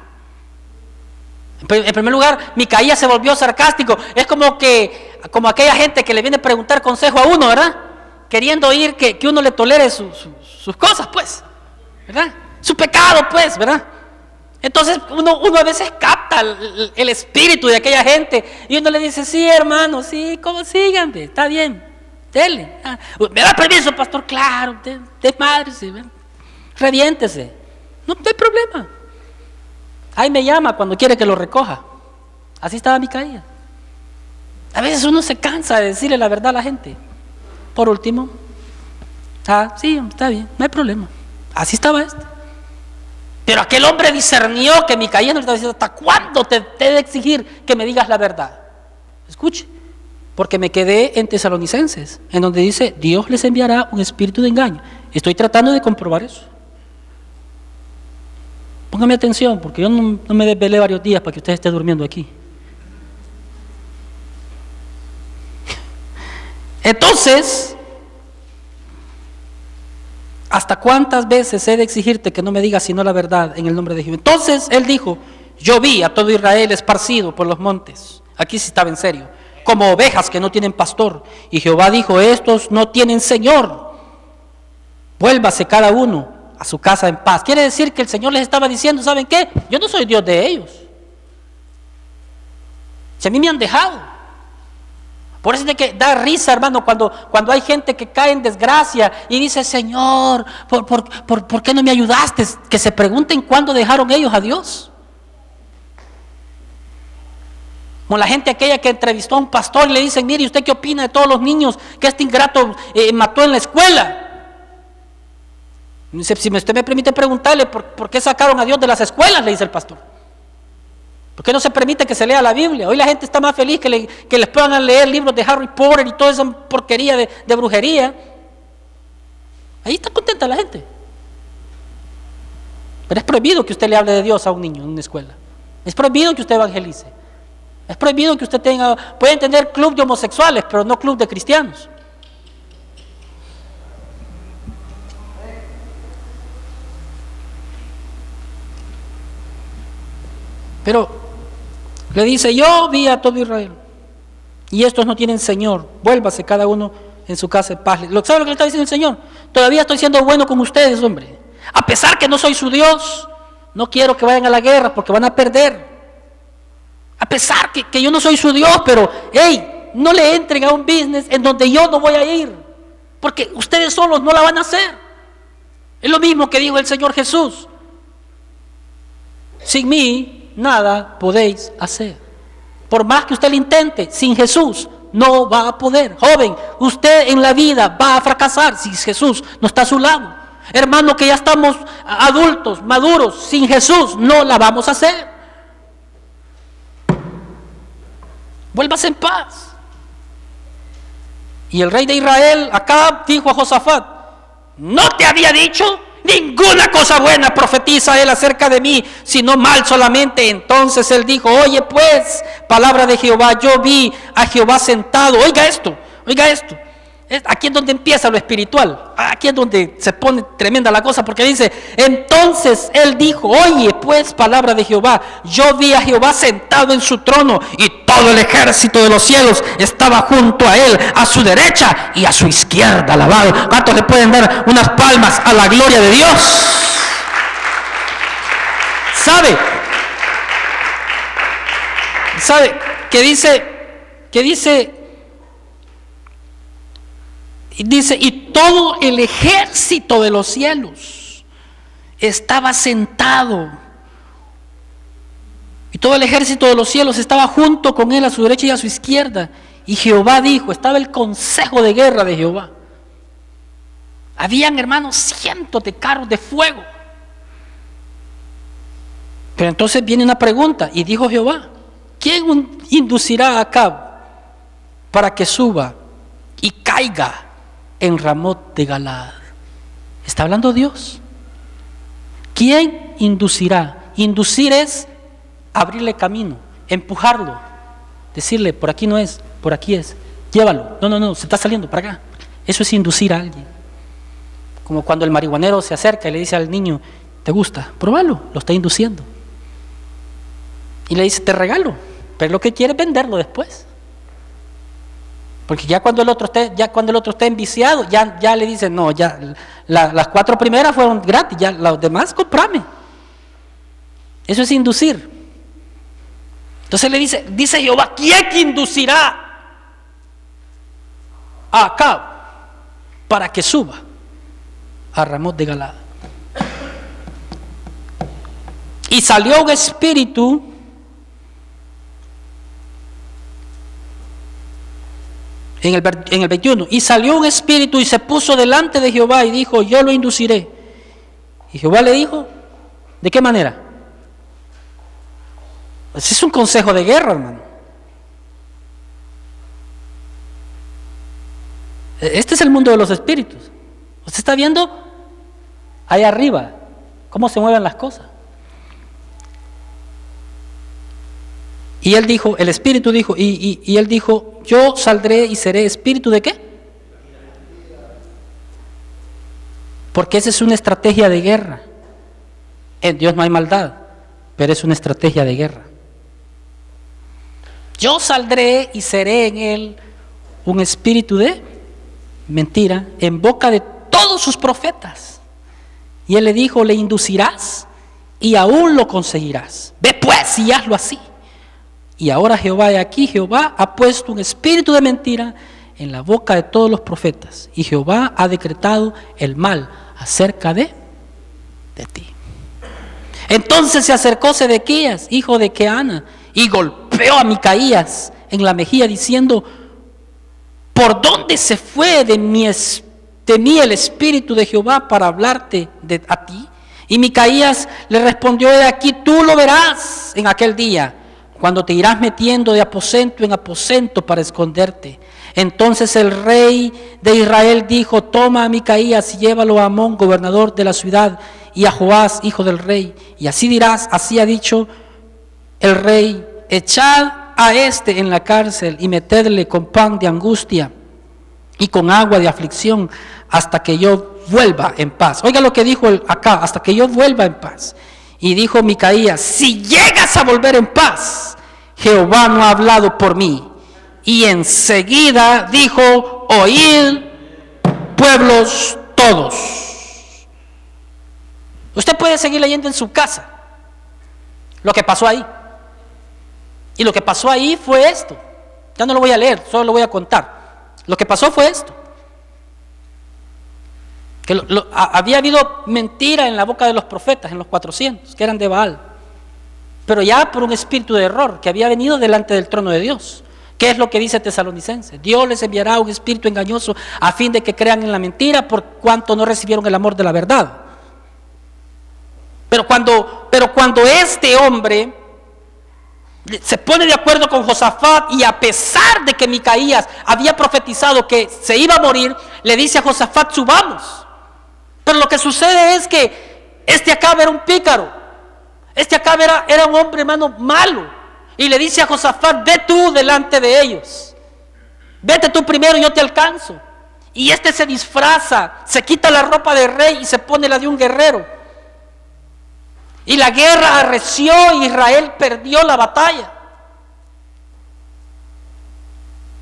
En primer lugar, Micaías se volvió sarcástico. Es como aquella gente que le viene a preguntar consejo a uno, ¿verdad? Queriendo oír que uno le tolere sus cosas, pues, ¿verdad? Su pecado, pues, ¿verdad? Entonces uno a veces capta el espíritu de aquella gente y uno le dice: sí, hermano, sí, ¿cómo sigan? Está bien, dele. ¿Me da permiso, pastor? Claro, desmádrese, reviéntese. No hay problema. Ahí me llama cuando quiere que lo recoja. Así estaba Micaías. A veces uno se cansa de decirle la verdad a la gente. Por último, sí, está bien, no hay problema. Así estaba este. Pero aquel hombre discernió que Micaías no le estaba diciendo: ¿hasta cuándo te he de exigir que me digas la verdad? Escuche, porque me quedé en Tesalonicenses, en donde dice: Dios les enviará un espíritu de engaño. Estoy tratando de comprobar eso. Póngame atención, porque yo no me desvelé varios días para que usted esté durmiendo aquí. Entonces, ¿hasta cuántas veces he de exigirte que no me digas sino la verdad en el nombre de Jehová? Entonces él dijo: yo vi a todo Israel esparcido por los montes. Aquí sí estaba en serio. Como ovejas que no tienen pastor. Y Jehová dijo: estos no tienen Señor. Vuélvase cada uno a su casa en paz. Quiere decir que el Señor les estaba diciendo: ¿saben qué? Yo no soy Dios de ellos. Si a mí me han dejado. Por eso es de que da risa, hermano, cuando hay gente que cae en desgracia y dice: Señor, ¿por qué no me ayudaste? Que se pregunten cuándo dejaron ellos a Dios. Como la gente aquella que entrevistó a un pastor y le dicen: mire, ¿usted qué opina de todos los niños que este ingrato mató en la escuela? Dice: si usted me permite preguntarle, ¿por qué sacaron a Dios de las escuelas? Le dice el pastor. ¿Por qué no se permite que se lea la Biblia? Hoy la gente está más feliz que les puedan leer libros de Harry Potter y toda esa porquería de brujería. Ahí está contenta la gente. Pero es prohibido que usted le hable de Dios a un niño en una escuela. Es prohibido que usted evangelice. Es prohibido que usted pueden tener club de homosexuales, pero no club de cristianos. Pero le dice, yo vi a todo Israel y estos no tienen Señor, vuélvase cada uno en su casa en paz. ¿Sabe lo que le está diciendo el Señor? Todavía estoy siendo bueno con ustedes, hombre. A pesar que no soy su Dios, no quiero que vayan a la guerra porque van a perder. A pesar que yo no soy su Dios, pero hey, no le entren a un business en donde yo no voy a ir, porque ustedes solos no la van a hacer. Es lo mismo que dijo el Señor Jesús: sin mí nada podéis hacer. Por más que usted lo intente, sin Jesús no va a poder. Joven, usted en la vida va a fracasar si Jesús no está a su lado. Hermano, que ya estamos adultos, maduros, sin Jesús no la vamos a hacer. Vuélvase en paz. Y el rey de Israel, Acab, dijo a Josafat: ¿no te había dicho? Ninguna cosa buena profetiza él acerca de mí, sino mal solamente. Entonces él dijo: oye pues, palabra de Jehová, yo vi a Jehová sentado. Oiga esto. Aquí es donde empieza lo espiritual. Aquí es donde se pone tremenda la cosa, porque dice: entonces él dijo, oye pues, palabra de Jehová, yo vi a Jehová sentado en su trono y todo el ejército de los cielos estaba junto a él, a su derecha y a su izquierda. Alabado. ¿Cuántos le pueden dar unas palmas a la gloria de Dios? ¿Sabe que dice, y todo el ejército de los cielos estaba sentado, y todo el ejército de los cielos estaba junto con él, a su derecha y a su izquierda? Y Jehová dijo, estaba el consejo de guerra de Jehová. Habían, hermanos, cientos de carros de fuego. Pero entonces viene una pregunta, y dijo Jehová: ¿quién inducirá a Acab para que suba y caiga en Ramot de Galaad? Está hablando Dios. ¿Quién inducirá? Inducir es abrirle camino, empujarlo, decirle: por aquí no es, por aquí es, llévalo. No, se está saliendo para acá. Eso es inducir a alguien. Como cuando el marihuanero se acerca y le dice al niño: ¿te gusta? Pruébalo. Lo está induciendo. Y le dice: te regalo. Pero lo que quiere es venderlo después. Porque ya cuando el otro esté enviciado, ya le dicen: no, ya las 4 primeras fueron gratis, ya los demás comprame. Eso es inducir. Entonces le dice Jehová: ¿quién inducirá a Acab para que suba a Ramot de Galaad? Y salió un espíritu en el 21, y salió un espíritu y se puso delante de Jehová y dijo: yo lo induciré. Y Jehová le dijo: ¿de qué manera? Ese es un consejo de guerra, hermano. Este es el mundo de los espíritus. Usted está viendo ahí arriba cómo se mueven las cosas. Y él dijo, el espíritu dijo, y él dijo: yo saldré y seré espíritu ¿de qué? Porque esa es una estrategia de guerra. En Dios no hay maldad, pero es una estrategia de guerra. Yo saldré y seré en él un espíritu de mentira en boca de todos sus profetas. Y él le dijo: le inducirás y aún lo conseguirás. Ve pues y hazlo así. Y ahora Jehová, he aquí, Jehová ha puesto un espíritu de mentira en la boca de todos los profetas, y Jehová ha decretado el mal acerca de ti. Entonces se acercó Sedequías, hijo de Keana, y golpeó a Micaías en la mejilla, diciendo: ¿por dónde se fue de mí el espíritu de Jehová para hablarte a ti? Y Micaías le respondió: he aquí, tú lo verás en aquel día, cuando te irás metiendo de aposento en aposento para esconderte. Entonces el rey de Israel dijo: toma a Micaías y llévalo a Amón, gobernador de la ciudad, y a Joás, hijo del rey. Y así dirás: así ha dicho el rey, echad a este en la cárcel y metedle con pan de angustia y con agua de aflicción hasta que yo vuelva en paz. Oiga lo que dijo acá: hasta que yo vuelva en paz. Y dijo Micaías: si llegas a volver en paz, Jehová no ha hablado por mí. Y enseguida dijo: oíd, pueblos todos. Usted puede seguir leyendo en su casa lo que pasó ahí. Y lo que pasó ahí fue esto. Ya no lo voy a leer, solo lo voy a contar. Lo que pasó fue esto. Que había habido mentira en la boca de los profetas, en los 400, que eran de Baal. Pero ya por un espíritu de error que había venido delante del trono de Dios. ¿Qué es lo que dice Tesalonicenses? Dios les enviará un espíritu engañoso a fin de que crean en la mentira, por cuanto no recibieron el amor de la verdad. Pero cuando este hombre se pone de acuerdo con Josafat, y a pesar de que Micaías había profetizado que se iba a morir, le dice a Josafat: subamos. Pero lo que sucede es que este Acab era un pícaro. Este Acab era un hombre, hermano, malo. Y le dice a Josafat: ve tú delante de ellos. Vete tú primero y yo te alcanzo. Y este se disfraza, se quita la ropa de rey y se pone la de un guerrero. Y la guerra arreció y Israel perdió la batalla.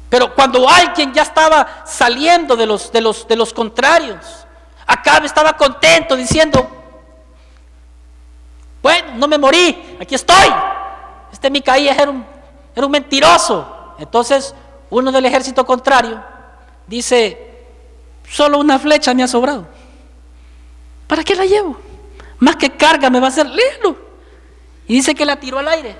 Pero cuando alguien ya estaba saliendo de los contrarios, Acab estaba contento diciendo: bueno, no me morí, aquí estoy. Este Micaías era un mentiroso. Entonces uno del ejército contrario dice: solo una flecha me ha sobrado, ¿para qué la llevo? Más que carga me va a hacer, léelo. Y dice que la tiró al aire.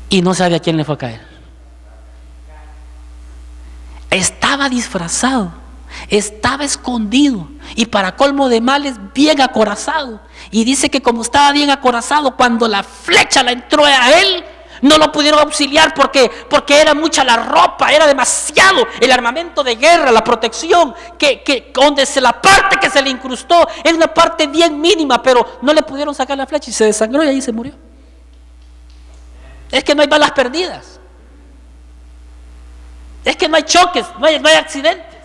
Y no sabe a quién le fue a caer. Estaba disfrazado, estaba escondido, y para colmo de males, bien acorazado. Y dice que como estaba bien acorazado, cuando la flecha la entró a él, no lo pudieron auxiliar porque era mucha la ropa, era demasiado el armamento de guerra, la protección, donde la parte que se le incrustó es una parte bien mínima, pero no le pudieron sacar la flecha y se desangró y ahí se murió. Es que no hay balas perdidas, es que no hay choques, no hay accidentes.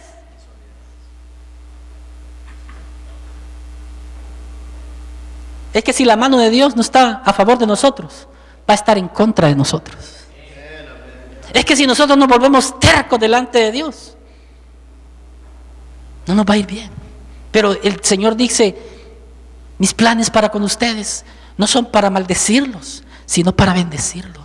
Es que si la mano de Dios no está a favor de nosotros, va a estar en contra de nosotros. Es que si nosotros nos volvemos tercos delante de Dios, no nos va a ir bien. Pero el Señor dice: mis planes para con ustedes no son para maldecirlos, sino para bendecirlos.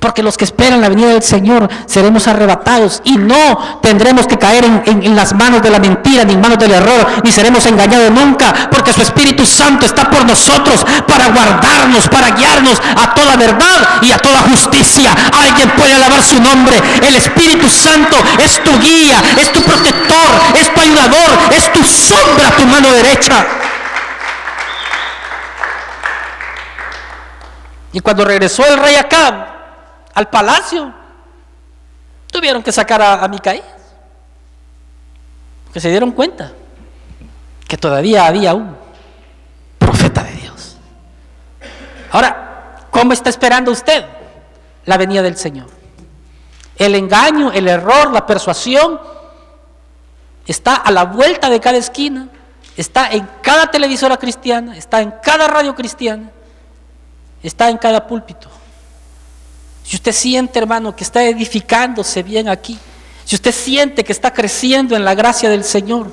Porque los que esperan la venida del Señor seremos arrebatados y no tendremos que caer en las manos de la mentira, ni en manos del error, ni seremos engañados nunca, porque su Espíritu Santo está por nosotros para guardarnos, para guiarnos a toda verdad y a toda justicia. Alguien puede alabar su nombre. El Espíritu Santo es tu guía, es tu protector, es tu ayudador, es tu sombra, tu mano derecha. Y cuando regresó el rey Acab al palacio, tuvieron que sacar a Micaías, porque se dieron cuenta que todavía había un profeta de Dios. Ahora, ¿cómo está esperando usted la venida del Señor? El engaño, el error, la persuasión está a la vuelta de cada esquina, está en cada televisora cristiana, está en cada radio cristiana, está en cada púlpito. Si usted siente, hermano, que está edificándose bien aquí, si usted siente que está creciendo en la gracia del Señor,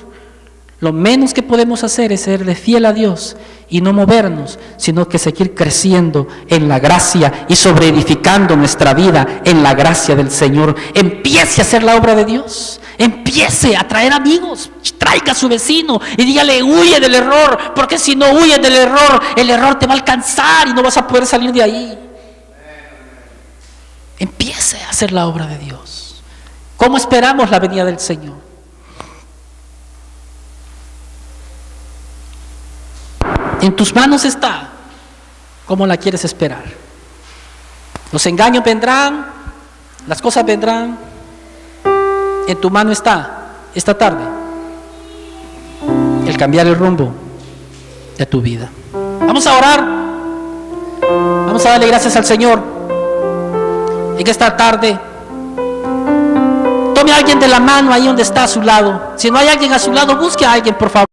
lo menos que podemos hacer es serle fiel a Dios y no movernos, sino que seguir creciendo en la gracia y sobreedificando nuestra vida en la gracia del Señor. Empiece a hacer la obra de Dios, empiece a traer amigos, traiga a su vecino y dígale: huye del error, porque si no huyes del error, el error te va a alcanzar y no vas a poder salir de ahí. Empiece a hacer la obra de Dios. ¿Cómo esperamos la venida del Señor? En tus manos está cómo la quieres esperar. Los engaños vendrán, las cosas vendrán. En tu mano está esta tarde el cambiar el rumbo de tu vida. Vamos a orar, vamos a darle gracias al Señor. Y que esta tarde tome a alguien de la mano ahí donde está a su lado. Si no hay alguien a su lado, busque a alguien, por favor.